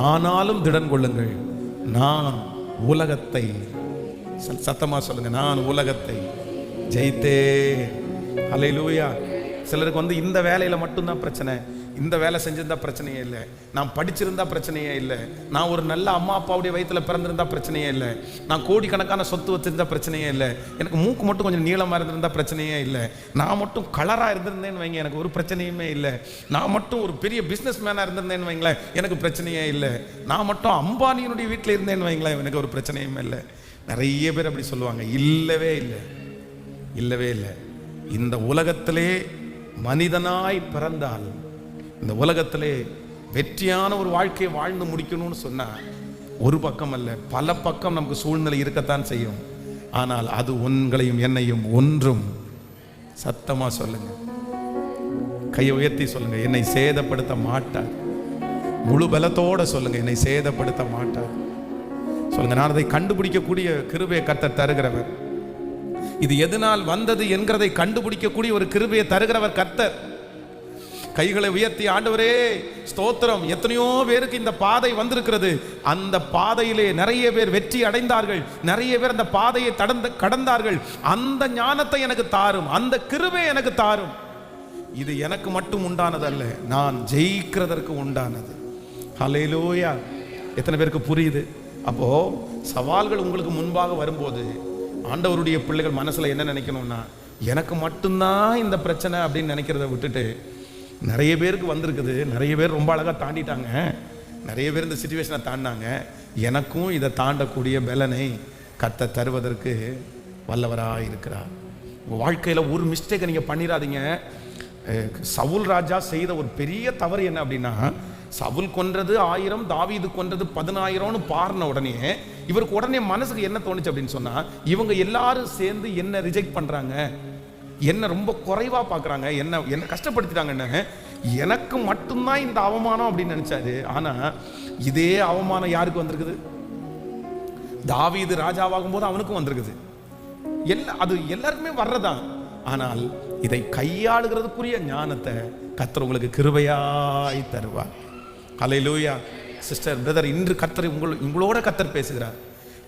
ஆனாலும் திடன் கொள்ளுங்கள், நான் உலகத்தை, சத்தமா சொல்லுங்க, நான் உலகத்தை ஜெயித்தே. ஹல்லேலூயா. சிலருக்கு இந்த வேலையில மட்டும்தான் பிரச்சனை, இந்த வேலை செஞ்சிருந்தா பிரச்சனையே இல்லை, நான் படிச்சிருந்தா பிரச்சனையே இல்லை, நான் ஒரு நல்ல அம்மா அப்பாவுடைய வயிற்றுல பிறந்திருந்தா பிரச்சனையே இல்லை, நான் கோடிக்கணக்கான சொத்து வச்சிருந்தா பிரச்சனையே இல்லை, எனக்கு மூக்கு மட்டும் கொஞ்சம் நீளமாக இருந்திருந்தா பிரச்சனையே இல்லை, நான் மட்டும் கலராக இருந்திருந்தேன்னு வைங்க எனக்கு ஒரு பிரச்சனையுமே இல்லை, நான் மட்டும் ஒரு பெரிய பிஸ்னஸ் மேனாக இருந்திருந்தேன்னு வைங்களேன் எனக்கு பிரச்சனையே இல்லை, நான் மட்டும் அம்பானியினுடைய வீட்டில் இருந்தேன்னு வைங்களேன் எனக்கு ஒரு பிரச்சனையுமே இல்லை. நிறைய பேர் அப்படி சொல்லுவாங்க. இல்லவே இல்லை, இல்லவே இல்லை. இந்த உலகத்திலே மனிதனாய் பிறந்தால், இந்த உலகத்திலே வெற்றியான ஒரு வாழ்க்கையை வாழ்ந்து முடிக்கணும்னு சொன்னா ஒரு பக்கம் அல்ல, பல பக்கம் நமக்கு சூழ்நிலை இருக்கத்தான் செய்யும். ஆனால் அது உங்களையும் என்னையும் ஒன்றும், சத்தமா சொல்லுங்க, கையை உயர்த்தி சொல்லுங்க, என்னை சேதப்படுத்த மாட்டார். முழு பலத்தோட சொல்லுங்க, என்னை சேதப்படுத்த மாட்டார். சொல்லுங்க, நான் அதை கண்டுபிடிக்கக்கூடிய கிருபையை கர்த்தர் தருகிறவர். இது எதனால் வந்தது என்கிறதை கண்டுபிடிக்கக்கூடிய ஒரு கிருபையை தருகிறவர் கர்த்தர். கைகளை உயர்த்தி, ஆண்டவரே ஸ்தோத்திரம், எத்தனையோ பேருக்கு இந்த பாதை வந்திருக்கிறது, அந்த பாதையிலே நிறைய பேர் வெற்றி அடைந்தார்கள், நிறைய பேர் அந்த பாதையை கடந்தார்கள், அந்த ஞானத்தை எனக்கு தாரும், அந்த கிருபை எனக்கு தாரும். இது எனக்கு மட்டும் உண்டானதல்ல, நான் ஜெயிக்கிறதற்கு உண்டானது. ஹல்லேலூயா. எத்தனை பேருக்கு புரியுது? அப்போ சவால்கள் உங்களுக்கு முன்பாக வரும்போது ஆண்டவருடைய பிள்ளைகள் மனசுல என்ன நினைக்கணும்னா, எனக்கு மட்டும்தான் இந்த பிரச்சனை அப்படின்னு நினைக்கிறத விட்டுட்டு, நிறைய பேருக்கு வந்திருக்குது, நிறைய பேர் ரொம்ப அழகாக தாண்டிட்டாங்க, நிறைய பேர் இந்த சிச்சுவேஷனை தாண்டினாங்க, எனக்கும் இதை தாண்டக்கூடிய பலனை கர்த்தர் தருவதற்கு வல்லவராக இருக்கிறார். வாழ்க்கையில் ஒரு மிஸ்டேக்கை நீங்கள் பண்ணிடாதீங்க. சவுல் ராஜா செய்த ஒரு பெரிய தவறு என்ன அப்படின்னா, சவுல் கொன்றது 1000, தாவீது கொன்றது 10,000ன்னு பாருன உடனே இவருக்கு உடனே மனசுக்கு என்ன தோணுச்சு அப்படின்னு சொன்னா, இவங்க எல்லாரும் சேர்ந்து என்ன ரிஜெக்ட் பண்றாங்க, என்ன ரொம்ப குறைவா பார்க்குறாங்க, என்ன கஷ்டப்படுத்திட்டாங்கன்னு, எனக்கு மட்டும்தான் இந்த அவமானம் அப்படின்னு நினைச்சாரு. ஆனா இதே அவமானம் யாருக்கு வந்திருக்குது? தாவீது ராஜாவாகும் போது அவனுக்கும் வந்திருக்குது. அது எல்லாருக்குமே வர்றதான். ஆனால் இதை கையாளுகிறதுக்குரிய ஞானத்தை கர்த்தர் உங்களுக்கு கிருபையாய் தருவார். ஹல்லேலூயா. சிஸ்டர், பிரதர், இன்று கர்த்தர் உங்களோட கர்த்தர் பேசுகிறார்.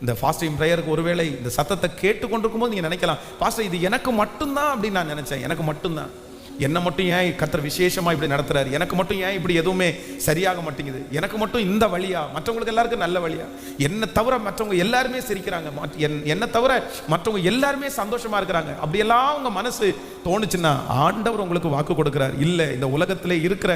இந்த ஃபாஸ்டிங் ப்ரேயருக்கு ஒருவேளை இந்த சத்தத்தை கேட்டுக்கொண்டிருக்கும் போது நீங்கள் நினைக்கலாம், பாஸ்டர் இது எனக்கு மட்டும்தான் அப்படின்னு நான் நினைச்சேன், எனக்கு மட்டும்தான். என்னை மட்டும் ஏன் கர்த்தர் விசேஷமா இப்படி நடத்துறாரு, எனக்கு மட்டும் ஏன் இப்படி எதுவுமே சரியாக மாட்டேங்குது, எனக்கு மட்டும் இந்த வழியா, மற்றவங்களுக்கு எல்லாருக்கும் நல்ல வழியா, என்னை தவிர மற்றவங்க எல்லாருமே சிரிக்கிறாங்க, என்னை தவிர மற்றவங்க எல்லாருமே சந்தோஷமா இருக்கிறாங்க, அப்படியெல்லாம் உங்க மனசு தோணுச்சுன்னா ஆண்டவர் உங்களுக்கு வாக்கு கொடுக்கிறார், இல்லை இந்த உலகத்திலே இருக்கிற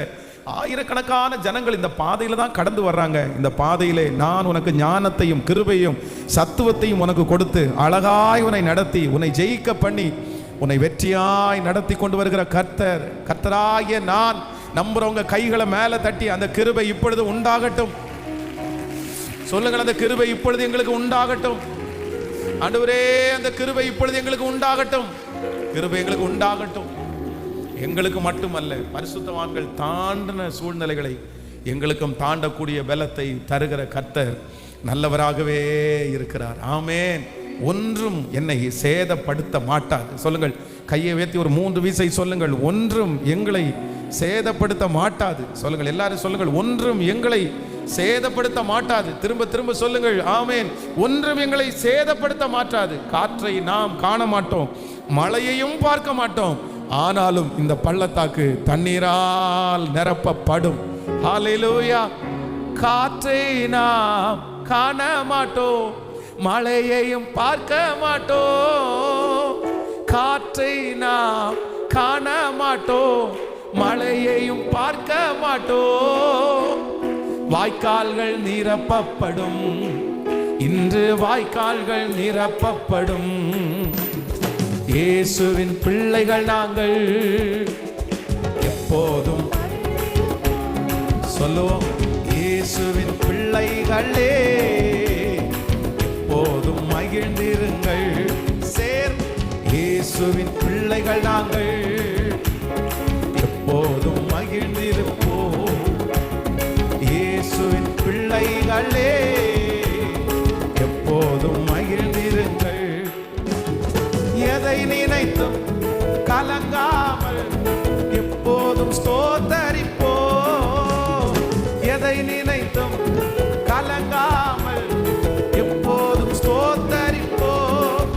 ஆயிரக்கணக்கான ஜனங்கள் இந்த பாதையில தான் கடந்து வர்றாங்க, இந்த பாதையிலே நான் உனக்கு ஞானத்தையும் கிருபையும் சத்துவத்தையும் உனக்கு கொடுத்து அழகாய் உன்னை நடத்தி உன்னை ஜெயிக்க பண்ணி உன்னை வெற்றியாய் நடத்தி கொண்டு வருகிற கர்த்தர், கர்த்தராகிய நான் நம்புறவங்க கைகளை மேல தட்டி அந்த கிருபை இப்பொழுது உண்டாகட்டும் சொல்லுங்கள். அந்த கிருபை இப்பொழுது எங்களுக்கு உண்டாகட்டும் ஆண்டவரே, அந்த கிருபை இப்பொழுது எங்களுக்கு உண்டாகட்டும், கிருபை எங்களுக்கு உண்டாகட்டும். எங்களுக்கு மட்டுமல்ல, பரிசுத்தவான்கள் தாண்டின சூழ்நிலைகளை எங்களுக்கும் தாண்டக்கூடிய பலத்தை தருகிற கர்த்தர் நல்லவராகவே இருக்கிறார். ஆமென். ஒன்றும் என்னை சேதப்படுத்த மாட்டாது. சொல்லுங்கள், கையை உயர்த்தி ஒரு 3 வீசை சொல்லுங்கள். ஒன்றும் எங்களை சேதப்படுத்த மாட்டாது. சொல்லுங்கள், எல்லாரும் சொல்லுங்கள், ஒன்றும் எங்களை சேதப்படுத்த மாட்டாது. திரும்ப திரும்ப சொல்லுங்கள். ஆமென். ஒன்றும் எங்களை சேதப்படுத்த மாட்டாது. காற்றை நாம் காண மாட்டோம், மழையையும் பார்க்க மாட்டோம், ஆனாலும் இந்த பள்ளத்தாக்கு தண்ணீரால் நிரப்பப்படும். ஹல்லேலூயா. காற்றை நாம் காண மாட்டோம், மழையையும் பார்க்க மாட்டோம், காற்றை நாம் காண மாட்டோம், மழையையும் பார்க்க மாட்டோம். வாய்க்கால்கள் நிரப்பப்படும், இன்று வாய்க்கால்கள் நிரப்பப்படும். இயேசுவின் பிள்ளைகள் நாங்கள் எப்போதும் சொல்லுவோம். இயேசுவின் பிள்ளைகளே எப்போதும் மகிழ்ந்திருங்கள். இயேசுவின் பிள்ளைகள் நாங்கள் எப்போதும் மகிழ்ந்திருப்போம். இயேசுவின் பிள்ளைகளே எப்போதும் மகிழ்ந்திருங்கள். எதை நினைத்தும் கலங்காமல் எப்போதும் ஸ்தோத்தரிப்போம். எதை நினைத்தும் கலங்காமல் எப்போதும் ஸ்தோத்தரிப்போம்.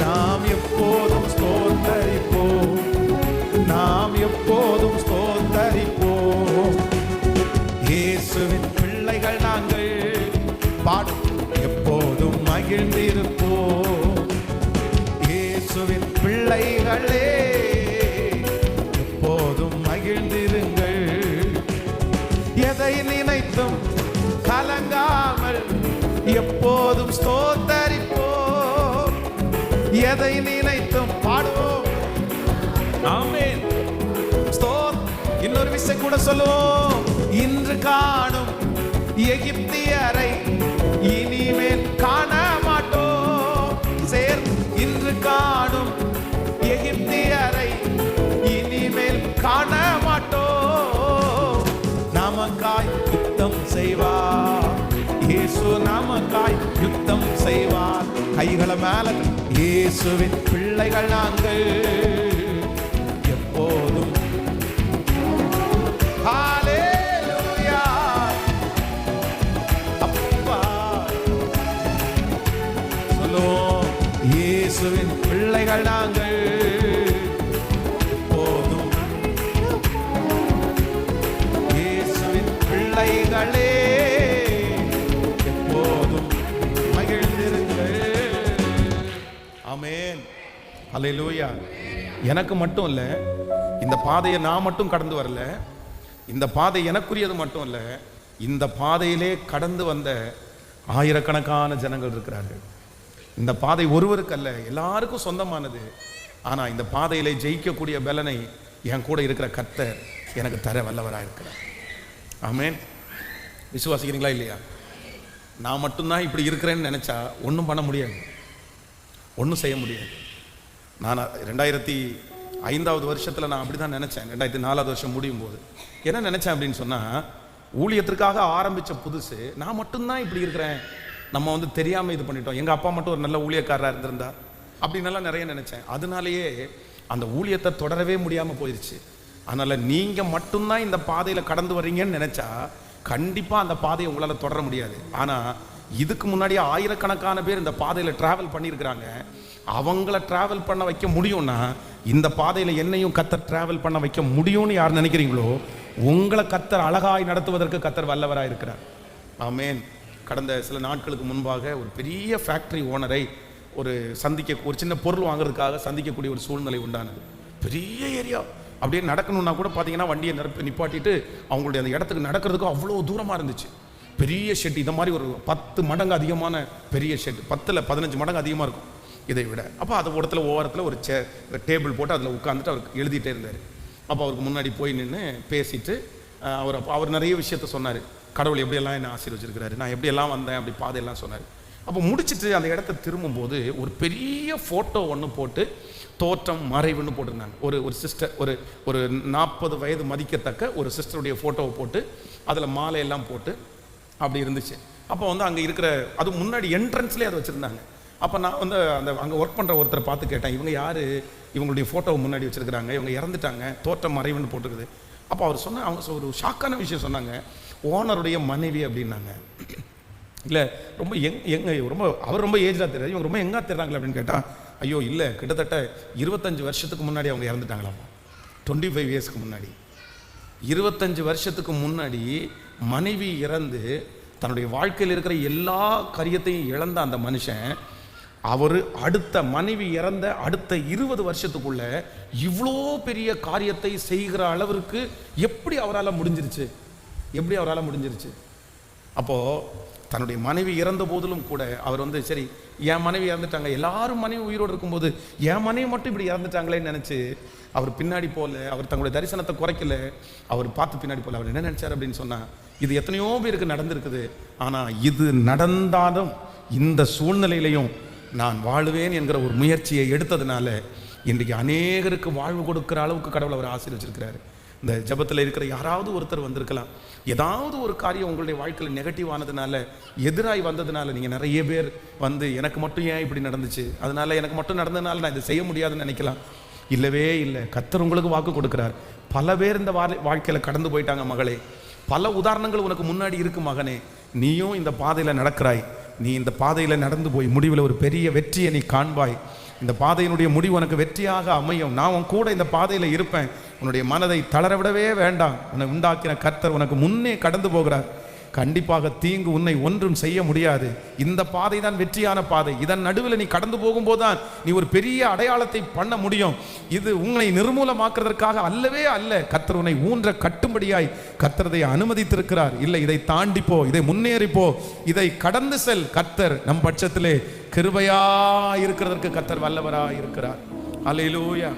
நாம் எப்போதும் ஸ்தோத்தரிப்போம், நாம் எப்போதும் ஸ்தோத்தரிப்போம். இயேசுவின் பிள்ளைகள் நாங்கள் பாடும், எப்போதும் மகிழ்ந்திருப்போம். இயேசுவின் பிள்ளைகளே எப்போதும் மகிழ்ந்திருங்கள். எதை நினைத்தும் கலங்காமல் எப்போதும் ஸ்தோத்தரிப்போம். எதை நினைத்தும் பாடுவோம். ஆமென். இன்னொரு விஷயம் கூட சொல்லுவோம். இன்று காணும் எகிப்தியரை இனிமேல் காண மாட்டோம். இன்று காணும் எகிப்தியரை இனிமேல் காண மாட்டோம். நமக்காய் யுத்தம் செய்வார் இயேசு, நமக்காய் யுத்தம் செய்வார். கைகளை மேல. இயேசுவின் பிள்ளைகள் நாங்கள் எப்போதும். ஹல்லேலூயா. அப்பா சொல்லுவோம். இயேசுவின் பிள்ளைகள் நாங்கள் எப்போதும். இயேசுவின் பிள்ளைகளே எப்போதும் மகிழ்ந்திருங்கள். ஆமென். ஹல்லேலூயா. எனக்கு மட்டும் இல்ல, இந்த பாதையை நான் மட்டும் கடந்து வரல, இந்த பாதை எனக்குரியது மட்டும் இல்ல, இந்த பாதையிலே கடந்து வந்த ஆயிரக்கணக்கான ஜனங்கள் இருக்கிறார்கள். இந்த பாதை ஒருவருக்கு அல்ல, எல்லாருக்கும் சொந்தமானது. ஆனா இந்த பாதையிலே ஜெயிக்கக்கூடிய பலனை என் கூட இருக்கிற கர்த்தர் எனக்கு தர வல்லவராக இருக்கிறார். ஆமென். விசுவாசிக்கிறீங்களா இல்லையா? நான் மட்டும்தான் இப்படி இருக்கிறேன்னு நினைச்சா ஒன்றும் பண்ண முடியாது, ஒன்றும் செய்ய முடியாது. நான் 2005வது வருஷத்தில் நான் அப்படி தான் நினச்சேன். 2004வது வருஷம் முடியும் போது என்ன நினச்சேன் அப்படின்னு சொன்னால், ஊழியத்திற்காக ஆரம்பித்த புதுசு நான் மட்டும்தான் இப்படி இருக்கிறேன், நம்ம வந்து தெரியாமல் இது பண்ணிட்டோம், எங்கள் அப்பா மட்டும் ஒரு நல்ல ஊழியக்காரராக இருந்திருந்தா அப்படின்னெல்லாம் நிறைய நினச்சேன். அதனாலேயே அந்த ஊழியத்தை தொடரவே முடியாமல் போயிடுச்சு. அதனால் நீங்கள் மட்டும்தான் இந்த பாதையில் கடந்து வர்றீங்கன்னு நினச்சா கண்டிப்பாக அந்த பாதையை உங்களால் தொடர முடியாது. ஆனால் இதுக்கு முன்னாடியே ஆயிரக்கணக்கான பேர் இந்த பாதையில் டிராவல் பண்ணியிருக்கிறாங்க. அவங்கள டிராவல் பண்ண வைக்க முடியும்னா இந்த பாதையில் என்னையும் கர்த்தர் டிராவல் பண்ண வைக்க முடியும்னு யார் நினைக்கிறீங்களோ உங்களை கர்த்தர் அழகாய் நடத்துவதற்கு கர்த்தர் வல்லவராக இருக்கிறார். ஆமென். கடந்த சில நாட்களுக்கு முன்பாக ஒரு பெரிய ஃபேக்டரி ஓனரை ஒரு ஒரு சின்ன பொருள் வாங்குறதுக்காக சந்திக்கக்கூடிய ஒரு சூழ்நிலை உண்டானது. பெரிய ஏரியா, அப்படியே நடக்கணும்னா கூட பார்த்தீங்கன்னா வண்டியை நிப்பாட்டிட்டு அவங்களுடைய அந்த இடத்துக்கு நடக்கிறதுக்கு அவ்வளோ தூரமாக இருந்துச்சு. பெரிய ஷெட், இதை மாதிரி ஒரு 10 மடங்கு அதிகமான பெரிய ஷெட், 10-15 மடங்கு அதிகமாக இருக்கும் இதை விட. அப்போ அது ஓரத்தில் ஒரு டேபிள் போட்டு அதில் உட்காந்துட்டு அவருக்கு எழுதிட்டே இருந்தார். அப்போ அவருக்கு முன்னாடி போய் நின்று பேசிட்டு அவர் நிறைய விஷயத்த சொன்னார். கடவுள் எப்படியெல்லாம் என்ன ஆசீர்வச்சிருக்கிறாரு, நான் எப்படியெல்லாம் வந்தேன், அப்படி பாதையெல்லாம் சொன்னார். அப்போ முடிச்சுட்டு அந்த இடத்த திரும்பும்போது ஒரு பெரிய ஃபோட்டோ ஒன்று போட்டு தோற்றம் மறைவுன்னு போட்டிருந்தாங்க. ஒரு சிஸ்டர், ஒரு 40 வயது மதிக்கத்தக்க ஒரு சிஸ்டருடைய ஃபோட்டோவை போட்டு அதில் மாலையெல்லாம் போட்டு அப்படி இருந்துச்சு. அப்போ அங்கே இருக்கிற அது முன்னாடி என்ட்ரன்ஸ்லேயே அதை வச்சுருந்தாங்க. அப்போ நான் அங்கே ஒர்க் பண்ணுற ஒருத்தரை பார்த்து கேட்டேன், இவங்க யார், இவங்களுடைய ஃபோட்டோவை முன்னாடி வச்சுருக்கிறாங்க, இவங்க இறந்துட்டாங்க, தோற்றம் மறைவுன்னு போட்டுருக்குது. அப்போ அவர் அவங்க ஒரு ஷாக்கான விஷயம் சொன்னாங்க, ஓனருடைய மனைவி அப்படின்னாங்க. இல்லை ரொம்ப அவர் ரொம்ப ஏஜாக தெரியாது, இவங்க ரொம்ப எங்கே தெரிறாங்களே அப்படின்னு கேட்டால், ஐயோ இல்லை, கிட்டத்தட்ட 25 வருஷத்துக்கு முன்னாடி அவங்க இறந்துட்டாங்களாம். 25 இயர்ஸ்க்கு முன்னாடி, 25 வருஷத்துக்கு முன்னாடி மனைவி இறந்து தன்னுடைய வாழ்க்கையில் இருக்கிற எல்லா காரியத்தையும் இழந்த அந்த மனுஷன் அவர் அடுத்த மனைவி இறந்த அடுத்த 20 வருஷத்துக்குள்ள இவ்வளோ பெரிய காரியத்தை செய்கிற அளவிற்கு எப்படி அவரால் முடிஞ்சிருச்சு? அப்போது தன்னுடைய மனைவி இறந்த போதிலும் கூட அவர் சரி என் மனைவி இறந்துட்டாங்க, எல்லாரும் மனைவி உயிரோடு இருக்கும்போது என் மனைவி மட்டும் இப்படி இறந்துட்டாங்களேன்னு நினச்சி அவர் பின்னாடி போல, அவர் தங்களுடைய தரிசனத்தை குறைக்கல, அவர் பார்த்து பின்னாடி போல. அவர் என்ன நினச்சார் அப்படின்னு சொன்னால், இது எத்தனையோ பேருக்கு நடந்திருக்குது, ஆனால் இது நடந்தாலும் இந்த சூழ்நிலையிலையும் நான் வாழுவேன் என்கிற ஒரு முயற்சியை எடுத்ததுனால இன்றைக்கு அநேகருக்கு வாழ்வு கொடுக்குற அளவுக்கு கடவுள் அவர் ஆசீர்வச்சிருக்கிறாரு. இந்த ஜபத்தில் இருக்கிற யாராவது ஒருத்தர் வந்திருக்கலாம், ஏதாவது ஒரு காரியம் உங்களுடைய வாழ்க்கையில் நெகட்டிவ் ஆனதுனால, எதிராய் வந்ததுனால நீங்கள் நிறைய பேர் எனக்கு மட்டும் ஏன் இப்படி நடந்துச்சு, அதனால எனக்கு மட்டும் நடந்ததுனால நான் இதை செய்ய முடியாதுன்னு நினைக்கலாம். இல்லவே இல்லை, கர்த்தர் உங்களுக்கு வாக்கு கொடுக்கிறார். பல பேர் இந்த வாழ்க்கையில் கடந்து போயிட்டாங்க மகளே, பல உதாரணங்கள் உனக்கு முன்னாடி இருக்கு மகனே. நீயும் இந்த பாதையில் நடக்கிறாய், நீ இந்த பாதையில் நடந்து போய் முடிவில் ஒரு பெரிய வெற்றியை நீ காண்பாய். இந்த பாதையினுடைய முடிவு உனக்கு வெற்றியாக அமையும். நான் உன் கூட இந்த பாதையில் இருப்பேன். உன்னுடைய மனதை தளர விடவே வேண்டாம். உன்னை உண்டாக்கின கர்த்தர் உனக்கு முன்னே கடந்து போகிறார். கண்டிப்பாக தீங்கு உன்னை ஒன்றும் செய்ய முடியாது. இந்த பாதை தான் வெற்றியான பாதை. இதன் நடுவில் நீ கடந்து போகும்போது தான் நீ ஒரு பெரிய அடையாளத்தை பண்ண முடியும். இது உங்களை நிர்மூலமாக்குறதற்காக அல்லவே அல்ல. கர்த்தர் உன்னை ஊன்ற கட்டும்படியாய் கர்த்தரை அனுமதித்திருக்கிறார். இல்லை, இதை தாண்டிப்போ, இதை முன்னேறிப்போ, இதை கடந்து செல். கர்த்தர் நம் பட்சத்திலே கிருபையா இருக்கிறதற்கு கர்த்தர் வல்லவரா இருக்கிறார். அல்லேலூயா.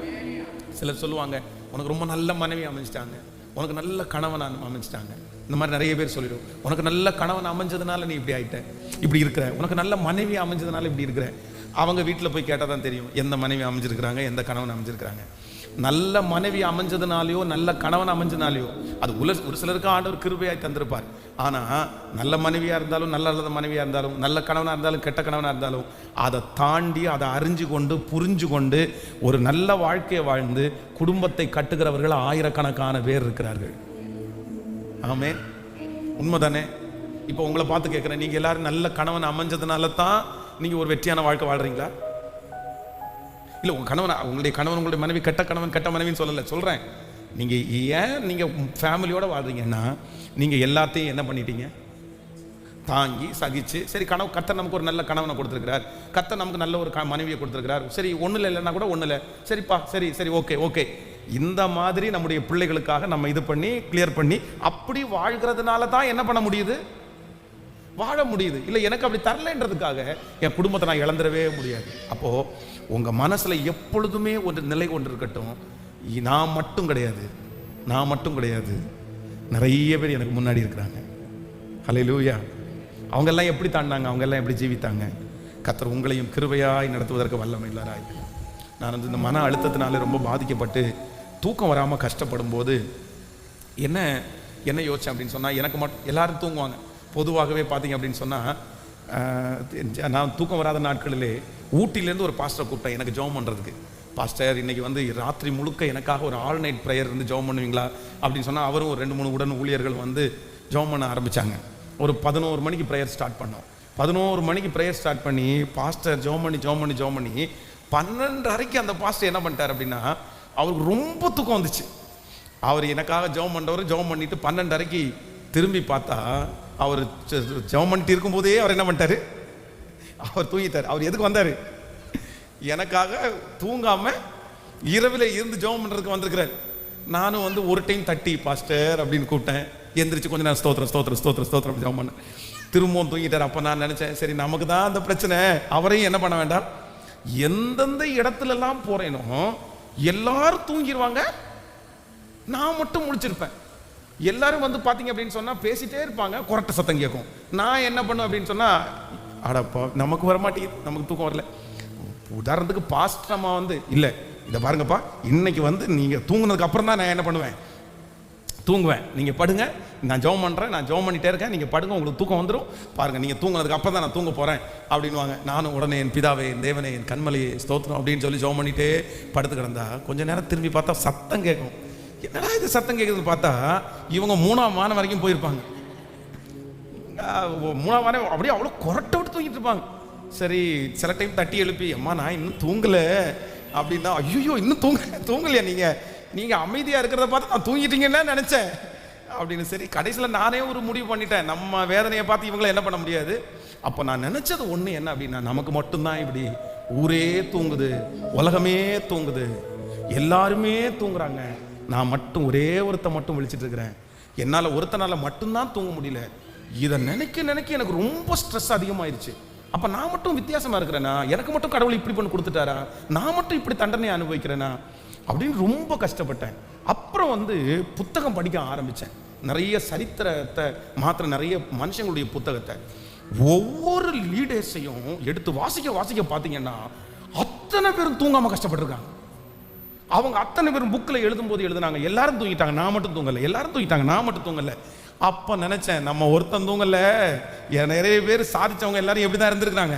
சிலர் சொல்லுவாங்க, உனக்கு ரொம்ப நல்ல மனைவி அமைஞ்சிட்டாங்க, உனக்கு நல்ல கணவன் அமைஞ்சிட்டாங்க. இந்த மாதிரி நிறைய பேர் சொல்லிடும், உனக்கு நல்ல கணவன் அமைஞ்சதுனால நீ இப்படி ஆயிட்ட, இப்படி இருக்கிற, உனக்கு நல்ல மனைவி அமைஞ்சதுனால இப்படி இருக்கிற. அவங்க வீட்டில் போய் கேட்டால் தான் தெரியும் எந்த மனைவி அமைஞ்சிருக்கிறாங்க, எந்த கணவன் அமைஞ்சிருக்கிறாங்க. நல்ல மனைவி அமைஞ்சதுனாலையோ நல்ல கணவன் அமைஞ்சதுனாலையோ அது ஒரு சிலருக்கு ஆண்டவர் கிருபையாய் தந்திருப்பார். ஆனால் நல்ல மனைவியாக இருந்தாலும் நல்ல மனைவியாக இருந்தாலும், நல்ல கணவனாக இருந்தாலும் கெட்ட கணவனாக இருந்தாலும், அதை தாண்டி அதை அறிஞ்சு கொண்டு புரிஞ்சு கொண்டு ஒரு நல்ல வாழ்க்கையை வாழ்ந்து குடும்பத்தை கட்டுகிறவர்கள் ஆயிரக்கணக்கான பேர் இருக்கிறார்கள். ஆமே, உண்மைதானே? இப்போ உங்களை பார்த்து கேட்குறேன், நீங்கள் எல்லாரும் நல்ல கணவன் அமைஞ்சதுனால தான் நீங்கள் ஒரு வெற்றியான வாழ்க்கை வாழ்கிறீங்களா? இல்லை, உங்களுடைய கணவன் உங்களுடைய மனைவி கெட்ட கணவன் கெட்ட மனைவின்னு சொல்கிறேன். நீங்கள் ஏன் நீங்கள் ஃபேமிலியோடு வாழ்கிறீங்கன்னா, நீங்கள் எல்லாத்தையும் என்ன பண்ணிட்டீங்க, தாங்கி சகிச்சு. சரி, கர்த்தர் நமக்கு ஒரு நல்ல கணவனை கொடுத்துருக்கிறார், கர்த்தர் நமக்கு நல்ல ஒரு மனைவியை கொடுத்துருக்கிறார். சரி, ஒன்றும் இல்லைன்னா கூட ஒன்றும் இல்லை, சரிப்பா, சரி ஓகே. இந்த மாதிரி நம்முடைய பிள்ளைகளுக்காக நம்ம இது பண்ணி கிளியர் பண்ணி அப்படி வாழ்கிறதுனால தான் என்ன பண்ண முடியுது, வாழ முடியுது. இல்லை, எனக்கு அப்படி தரலைன்றதுக்காக என் குடும்பத்தை நான் இழந்துடவே முடியாது. அப்போது உங்கள் மனசில் எப்பொழுதுமே ஒரு நிலை கொண்டு இருக்கட்டும், நான் மட்டும் கிடையாது, நிறைய பேர் எனக்கு முன்னாடி இருக்கிறாங்க. ஹல்லேலூயா. அவங்கெல்லாம் எப்படி தாண்டாங்க, அவங்கெல்லாம் எப்படி ஜீவித்தாங்க. கர்த்தர் உங்களையும் கிருபையாய் நடத்துவதற்கு வல்லமை இல்லாராய். நான் இந்த மன அழுத்தத்தினால ரொம்ப பாதிக்கப்பட்டு தூக்கம் வராமல் கஷ்டப்படும் போது என்ன யோசிச்சேன் அப்படின்னு சொன்னால், எனக்கு மட்டும் எல்லாரும் தூங்குவாங்க பொதுவாகவே பார்த்தீங்க அப்படின்னு சொன்னால். நான் தூக்கம் வராத நாட்களிலே ஊட்டிலேருந்து ஒரு பாஸ்டரை கூப்பிட்டேன் எனக்கு ஜெபம் பண்ணுறதுக்கு. பாஸ்டர், இன்றைக்கி ராத்திரி முழுக்க எனக்காக ஒரு ஆல் நைட் ப்ரேயர் இருந்து ஜெபம் பண்ணுவீங்களா அப்படின்னு சொன்னால், அவரும் ஒரு 2-3 உடன் ஊழியர்கள் ஜெபம் பண்ண ஆரம்பித்தாங்க. ஒரு 11 மணிக்கு ப்ரேயர் ஸ்டார்ட் பண்ணோம். 11 மணிக்கு ப்ரேயர் ஸ்டார்ட் பண்ணி பாஸ்டர் ஜெபம் பண்ணி 12:30 அந்த பாஸ்டர் என்ன பண்ணிட்டார் அப்படின்னா, அவருக்கு ரொம்ப தூக்கம் வந்துச்சு. அவர் எனக்காக ஜெபம் பண்ணிட்டு 12:30 திரும்பி பார்த்தா, அவர் ஜெபம் பண்ணிட்டு இருக்கும்போதே அவர் என்ன பண்ணிட்டாரு, அவர் தூங்கிட்டார். அவர் எதுக்கு வந்தார்? எனக்காக தூங்காம இரவில் இருந்து ஜெபம் பண்ணுறதுக்கு வந்திருக்கிறார். நானும் வந்து ஒரு டைம் தட்டி பாஸ்டர் அப்படின்னு கூப்பிட்டேன். எந்திரிச்சு கொஞ்சம் நேரம் ஸ்தோத்திரம் ஜெபம் பண்ணேன். திரும்பவும் தூங்கிட்டார். அப்போ நான் நினச்சேன், சரி நமக்கு தான் அந்த பிரச்சனை, அவரையும் என்ன பண்ண வேண்டாம். எந்தெந்த இடத்துலலாம் போகிறேனோ எல்லாரும் தூங்கிடுவாங்க, நான் மட்டும் முழிச்சிருப்பேன். எல்லாரும் வந்து பார்த்தீங்க அப்படின்னு சொன்னால் பேசிட்டே இருப்பாங்க, குரட்டை சத்தம் கேட்கும். நான் என்ன பண்ணுவேன் அப்படின்னு சொன்னால், அடப்பா நமக்கு வரமாட்டேங்குது, நமக்கு தூக்கம் வரல. உதாரணத்துக்கு பாஸ்டர் அம்மா வந்து, இல்லை இதை பாருங்கப்பா, இன்னைக்கு வந்து நீங்கள் தூங்குனதுக்கு அப்புறம் தான் நான் என்ன பண்ணுவேன், தூங்குவேன். நீங்கள் படுங்க, நான் ஜெபம் பண்ணுறேன், நான் ஜெபம் பண்ணிட்டே இருக்கேன், நீங்கள் படுங்க, உங்களுக்கு தூக்கம் வந்துடும் பாருங்கள், நீங்கள் தூங்குனதுக்கு அப்புறம் தான் நான் தூங்க போகிறேன் அப்படின்வாங்க. நானும் உடனே என் பிதாவே, என் தேவனே, என் கண்மலையே ஸ்தோத்திரம் அப்படின்னு சொல்லி ஜெபம் பண்ணிட்டே படுத்து கிடந்தா கொஞ்ச நேரம் திரும்பி பார்த்தா சத்தம் கேட்கும். என்னடா இது சத்தம் கேட்குதுன்னு பார்த்தா, இவங்க 3ஆம் வானம் வரைக்கும் போயிருப்பாங்க. 3ஆம் வானம் அப்படியே அவ்வளோ கொரட்டை விட்டு தூங்கிட்டு இருப்பாங்க. சரி, சில டைம் தட்டி எழுப்பி, அம்மா நான் இன்னும் தூங்கலை அப்படின்னா, ஐயோ இன்னும் தூங்கலையா நீங்கள் அமைதியாக இருக்கிறத பார்த்து நான் தூங்கிட்டீங்கன்னு நினச்சேன் அப்படின்னு. சரி, கடைசியில் நானே ஒரு முடிவு பண்ணிட்டேன், நம்ம வேதனையை பார்த்து இவங்களை என்ன பண்ண முடியாது. அப்போ நான் நினச்சது ஒன்று என்ன அப்படின்னா, நமக்கு மட்டும்தான் இப்படி ஊரே தூங்குது, உலகமே தூங்குது, எல்லாருமே தூங்குறாங்க, நான் மட்டும் ஒரே ஒருத்த மட்டும் விழிச்சிட்டு இருக்கிறேன். என்னால் ஒருத்தனால மட்டும்தான் தூங்க முடியல. இதை நினைக்க எனக்கு ரொம்ப ஸ்ட்ரெஸ் அதிகமாயிருச்சு. அப்போ நான் மட்டும் வித்தியாசமாக இருக்கிறேனா, எனக்கு மட்டும் கடவுள் இப்படி பண்ணி கொடுத்துட்டாரா, நான் மட்டும் இப்படி தண்டனை அனுபவிக்கிறேனா அப்படின்னு ரொம்ப கஷ்டப்பட்டேன். அப்புறம் வந்து புத்தகம் படிக்க ஆரம்பித்தேன். நிறைய சரித்திரத்தை மாத்திரம், நிறைய மனுஷங்களுடைய புத்தகத்தை, ஒவ்வொரு லீடர்ஸையும் எடுத்து வாசிக்க பார்த்தீங்கன்னா அத்தனை பேரும் தூங்காமல் கஷ்டப்பட்டுருக்காங்க. அவங்க அத்தனை பேரும் புக்கில் எழுதும்போது எழுதுனாங்க, எல்லாரும் தூங்கிட்டாங்க நான் மட்டும் தூங்கலை, எல்லாரும் தூங்கிட்டாங்க நான் மட்டும் தூங்கலை. அப்போ நினச்சேன், நம்ம ஒருத்தன் தூங்கலை, நிறைய பேர் சாதிச்சவங்க எல்லாரும் எப்படி தான் இருந்திருக்கிறாங்க.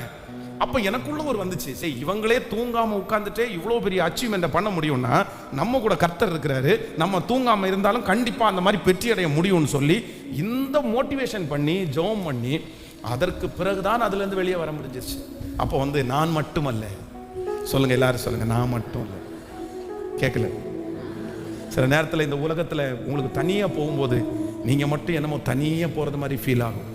அப்போ எனக்குள்ள ஒரு வந்துச்சு, சரி இவங்களே தூங்காமல் உட்காந்துட்டே இவ்வளோ பெரிய அச்சீவ்மெண்ட்டை பண்ண முடியும்னா நம்ம கூட கர்த்தர் இருக்கிறாரு, நம்ம தூங்காமல் இருந்தாலும் கண்டிப்பாக அந்த மாதிரி வெற்றி அடைய முடியும்னு சொல்லி இந்த மோட்டிவேஷன் பண்ணி ஜெபம் பண்ணி அதற்கு பிறகுதான் அதுலேருந்து வெளியே வர முடிஞ்சிருச்சு. அப்போ வந்து நான் மட்டுமல்ல, சொல்லுங்கள் எல்லாரும் சொல்லுங்கள், நான் மட்டும் இல்லை. கேட்கல? சில நேரத்தில் இந்த உலகத்தில் உங்களுக்கு தனியாக போகும்போது நீங்கள் மட்டும் என்னமோ தனியாக போகிறது மாதிரி ஃபீல் ஆகும்.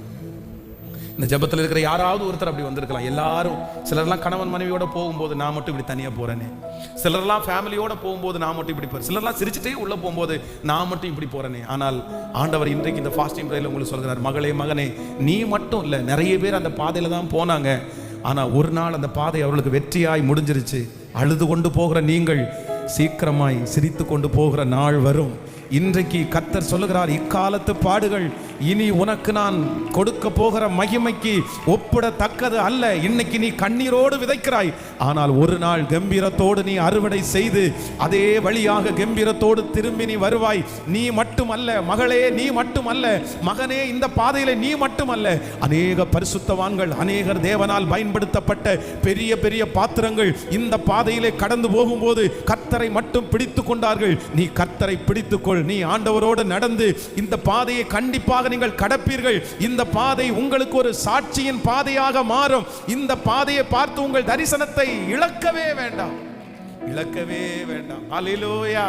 இந்த ஜெபத்தில் இருக்கிற யாராவது ஒருத்தர் அப்படி வந்திருக்கலாம். எல்லாரும், சிலர்லாம் கணவன் மனைவியோட போகும்போது நான் மட்டும் இப்படி தனியாக போகிறேனே, சிலர்லாம் ஃபேமிலியோட போகும்போது நான் மட்டும் இப்படி போகிறேன், சிலர்லாம் சிரிச்சுட்டே உள்ளே போகும்போது நான் மட்டும் இப்படி போகிறேனே. ஆனால் ஆண்டவர் இன்றைக்கு இந்த ஃபாஸ்டிங் ப்ரேயரில் உங்களுக்கு சொல்கிறார், மகளே மகனே, நீ மட்டும் இல்லை, நிறைய பேர் அந்த பாதையில் தான் போனாங்க. ஆனால் ஒரு நாள் அந்த பாதை அவர்களுக்கு வெற்றியாய் முடிஞ்சிருச்சு. அழுது கொண்டு போகிற நீங்கள் சீக்கிரமாய் சிரித்து கொண்டு போகிற நாள் வரும். இன்றைக்கு கர்த்தர் சொல்லுகிறார், இக்காலத்து பாடுகள் இனி உனக்கு நான் கொடுக்க போகிற மகிமைக்கு ஒப்பிடத்தக்கது அல்ல. இன்னைக்கு நீ கண்ணீரோடு விதைக்கிறாய், ஆனால் ஒரு நாள் கம்பீரத்தோடு நீ அறுவடை செய்து அதே வழியாக கம்பீரத்தோடு திரும்பி நீ வருவாய். நீ மட்டுமல்ல மகளே, நீ மட்டுமல்ல மகனே, இந்த பாதையில நீ மட்டுமல்ல, அநேக பரிசுத்தவான்கள், அநேகர் தேவனால் பயன்படுத்தப்பட்ட பெரிய பெரிய பாத்திரங்கள் இந்த பாதையிலே கடந்து போகும்போது கர்த்தரை மட்டும் பிடித்து கொண்டார்கள். நீ கர்த்தரை பிடித்துக்கொள், நீ ஆண்டவரோடு நடந்து இந்த பாதையை கண்டிப்பாக நீங்கள் கடப்பீர்கள். இந்த பாதை உங்களுக்கு ஒரு சாட்சியின் பாதையாக மாறும். இந்த பாதையை பார்த்து உங்கள் தரிசனத்தை இழக்கவே வேண்டாம், இழக்கவே வேண்டாம். ஹல்லேலூயா,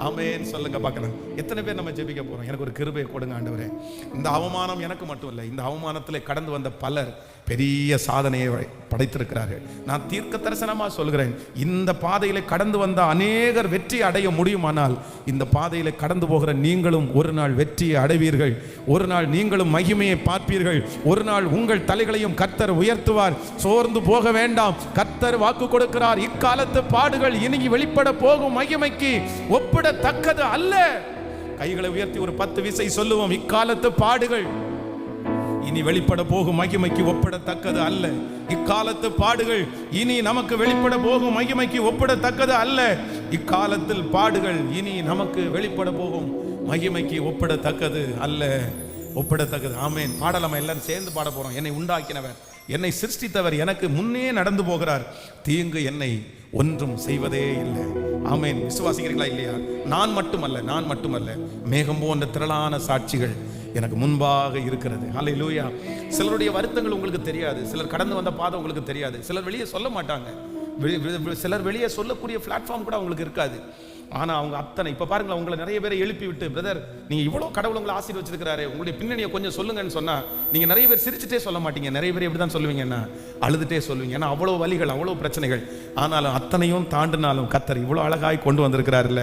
ஆமென் சொல்லுங்க பார்க்கலாம். எத்தனை பேர் நம்ம ஜெபிக்க போறோம், எனக்கு ஒரு கிருபையை கொடுங்க ஆண்டவரே. இந்த அவமானம் எனக்கு மட்டும் இல்லை, இந்த அவமானத்தில் கடந்து வந்த பலர் பெரிய சாதனையை படைத்திருக்கிறார்கள். நான் தீர்க்க தரிசனமா சொல்கிறேன், இந்த பாதையில கடந்து வந்த அநேகர் வெற்றி அடைய முடியுமானால் இந்த பாதையில கடந்து போகிற நீங்களும் ஒரு நாள் வெற்றியை அடைவீர்கள். ஒரு நாள் நீங்களும் மகிமையை பார்ப்பீர்கள். ஒரு நாள் உங்கள் தலைகளையும் கர்த்தர் உயர்த்துவார். சோர்ந்து போக வேண்டாம், கர்த்தர் வாக்கு கொடுக்கிறார், இக்காலத்து பாடுகள் இனி வெளிப்பட போகும் மகிமைக்கு ஒப்பிடத்தக்கது அல்ல. கைகளை உயர்த்தி ஒரு 10 விசை சொல்லுவோம், இக்காலத்து பாடுகள் இனி வெளிப்பட போகும் மகிமைக்கு ஒப்பிடத்தக்கது அல்ல. இக்காலத்து பாடுகள் இனி நமக்கு வெளிப்பட போகும் மகிமைக்கு ஒப்பிடத்தக்கது அல்ல. இக்காலத்தில் பாடுகள் இனி நமக்கு வெளிப்பட போகும் மகிமைக்கு ஒப்பிடத்தக்கது அல்ல, ஒப்பிடத்தக்கது. ஆமென். பாடலாமா? எல்லாரும் சேர்ந்து பாட போறோம். என்னை உண்டாக்கினவர், என்னை சிருஷ்டித்தவர் எனக்கு முன்னே நடந்து போகிறார், தீங்கு என்னை ஒன்றும் செய்வதே இல்லை. ஆமென். விசுவாசிக்கிறீங்களா இல்லையா? நான் மட்டுமல்ல, நான் மட்டுமல்ல, மேகம் போன்ற திரளான சாட்சிகள் எனக்கு முன்பாக இருக்கிறது. ஹல்லேலூயா. சிலருடைய வருத்தங்கள் உங்களுக்கு தெரியாது, சிலர் கடந்து வந்த பாதை உங்களுக்கு தெரியாது, சிலர் வெளியே சொல்ல மாட்டாங்க, சிலர் வெளியே சொல்லக்கூடிய பிளாட்ஃபார்ம் கூட அவங்களுக்கு இருக்காது. ஆனால் அவங்க அத்தனை இப்போ பாருங்களேன், உங்களை நிறைய பேரை எழுப்பி விட்டு, பிரதர் நீங்கள் இவ்வளோ கடவுள் உங்களை ஆசீர்வச்சிருக்கிறாரு, உங்களுடைய பின்னணியை கொஞ்சம் சொல்லுங்கன்னு சொன்னால் நீங்கள் நிறைய பேர் சிரிச்சுட்டே சொல்ல மாட்டீங்க. நிறைய பேர் எப்படி தான் சொல்லுவீங்கன்னா அழுதுகிட்டே சொல்லுவீங்க. ஏன்னா அவ்வளோ வலிகள், அவ்வளோ பிரச்சனைகள். ஆனாலும் அத்தனையும் தாண்டினாலும் கர்த்தர் இவ்வளோ அழகாய் கொண்டு வந்திருக்கிறாருல்ல.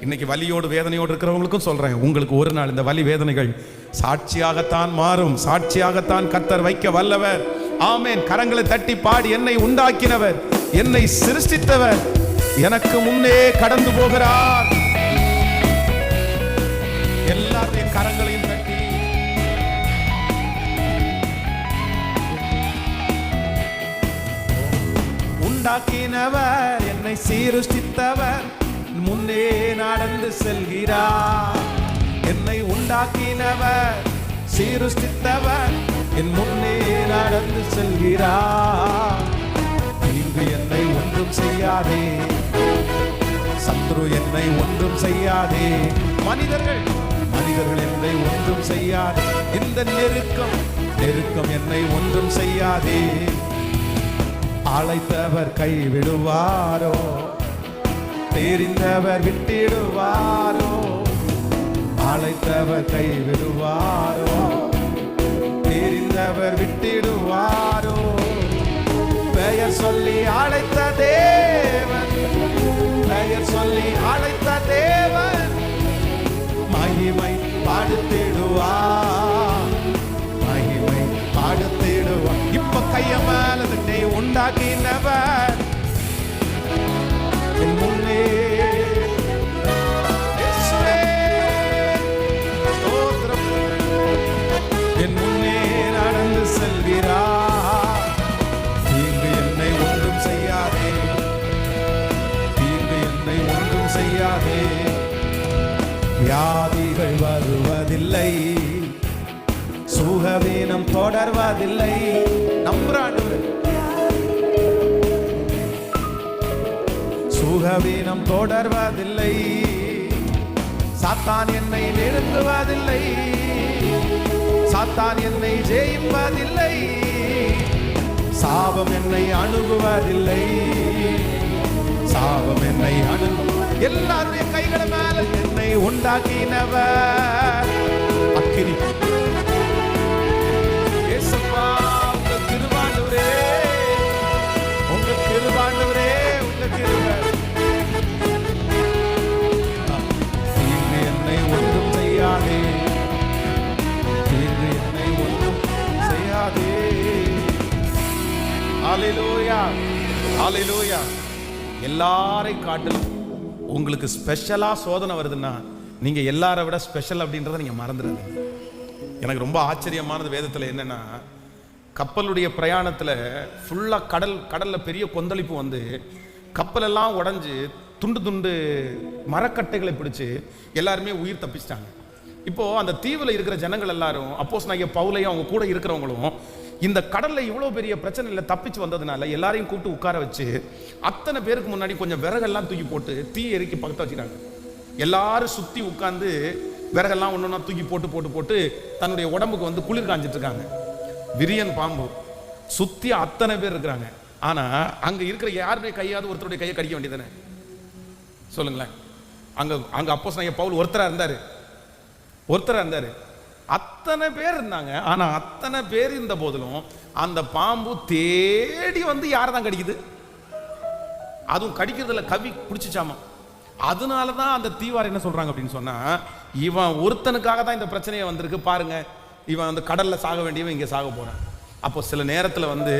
இன்னைக்கு வலியோடு வேதனையோடு இருக்கிறவங்களுக்கும் சொல்கிறேன், உங்களுக்கு ஒரு நாள் இந்த வலி வேதனைகள் சாட்சியாகத்தான் மாறும், சாட்சியாகத்தான் கர்த்தர் வைக்க வல்லவர். ஆமென். கரங்களை தட்டி பாடி, என்னை உண்டாக்கினவர், என்னை சிருஷ்டித்தவர் எனக்கு முன்னே கடந்து போகிறார். எல்லாருடைய கரங்களையும் தட்டி உண்டாக்கினவர், என்னை சிருஷ்டித்தவர் முன்னே நடந்து செல்கிறார். என்னை உண்டாக்கினவர், சிருஷ்டித்தவர் என் முன்னே நடந்து செல்கிறார். இங்கு என்னை ஒன்றும் செய்யாதே, சத்ரு என்னை ஒன்றும் செய்யாதே, மனிதர்கள் என்னை ஒன்றும் செய்யாதே, இந்த நெருக்கம் என்னை ஒன்றும் செய்யாதே. அழைத்தவர் கைவிடுவாரோ, தெரிந்தவர் விட்டிடுவாரோ, அழைத்தவர் கைவிடுவாரோ, தெரிந்தவர் விட்டிடுவாரோ. பெயர் சொல்லி அழைத்த தேவன், பெயர் சொல்லி அழைத்த தேவன் மகிமை பாடுத்திடுவார், மகிமை பாடுத்திடுவார். இப்ப கைய மேல தட்டி உண்டாக்கினவர் என் முன்னே என் முன்னே நடந்து செல்கிறார். தீங்கு என்னை ஒன்றும் செய்யாதே, தீங்கு என்னை ஒன்றும் செய்யாதே. வியாதிகள் வருவதில்லை, சுகவீனம் தொடர்வதில்லை. நம்புறாண்டு சுகவீனம் தொடர்வதில்லை. சாத்தான் என்னை நெருங்குவதில்லை, சாத்தான் என்னை ஜெயிப்பதில்லை. சாபம் என்னை அணுகுவதில்லை, சாபம் என்னை அணுகு. எல்லாருடைய கைகளை மேல என்னை உண்டாக்கினவர் அக்கினி. இயேசுவா, உங்க கிருபாண்டவரே, உங்க கிருபாண்டவரே, உங்க கிருபை. தீங்கு என்னை ஒன்றும் செய்யாதே, தீங்கு என்னை ஒன்றும் செய்யாதே. ஹல்லேலூயா, ஹல்லேலூயா. எல்லாரை காட்டிலும் உங்களுக்கு ஸ்பெஷலா சோதனை வருதுன்னா நீங்க எல்லாரை விட ஸ்பெஷல் அப்படின்றத நீங்க மறந்துடுங்க. எனக்கு ரொம்ப ஆச்சரியமானது வேதத்துல என்னன்னா, கப்பலுடைய பிரயாணத்துல ஃபுல்லா கடல்ல பெரிய கொந்தளிப்பு வந்து கப்பல் எல்லாம் உடைஞ்சு துண்டு துண்டு மரக்கட்டைகளை பிடிச்சு எல்லாருமே உயிர் தப்பிச்சிட்டாங்க. இப்போ அந்த தீவுல இருக்கிற ஜனங்கள் எல்லாரும், அப்போஸ்தலனாகிய பவுலையும் அவங்க கூட இருக்கிறவங்களும் இந்த கடல்ல இவ்வளவு பெரிய பிரச்சனையில தப்பிச்சு வந்ததுனால எல்லாரையும் கூப்பிட்டு உட்கார வச்சு அத்தனை பேருக்கு முன்னாடி கொஞ்சம் விறகெல்லாம் தூக்கி போட்டு தீ எரிக்கி பக்கத்து வச்சுட்டாங்க. எல்லாரும் சுத்தி உட்கார்ந்து விறகெல்லாம் ஒன்னொன்னா தூக்கி போட்டு போட்டு போட்டு தன்னுடைய உடம்புக்கு வந்து குளிர் காஞ்சிட்டு இருக்காங்க. விரியன் பாம்பு சுத்தி அத்தனை பேர் இருக்கிறாங்க. ஆனா அங்க இருக்கிற யாருடைய கையாவது ஒருத்தருடைய கையை கடிக்க வேண்டியதானே? சொல்லுங்களேன். அங்க அப்போஸ்தலனாகிய பவுல் ஒருத்தரா இருந்தாரு. அத்தனை பேர் இருந்தாங்க. ஆனா அத்தனை பேர் இருந்த போதிலும் அந்த பாம்பு தேடி வந்து யாரை தான் கடிக்குது? அதுவும் கடிக்கிறதுல கவி பிடிச்சிச்சாமா. அதனாலதான் அந்த தீவார் என்ன சொல்றாங்க அப்படின்னு சொன்னா, இவன் ஒருத்தனுக்காக தான் இந்த பிரச்சனையை வந்திருக்கு பாருங்க, இவன் அந்த கடல்ல சாக வேண்டியவன் இங்க சாக போறான். அப்போ சில நேரத்துல வந்து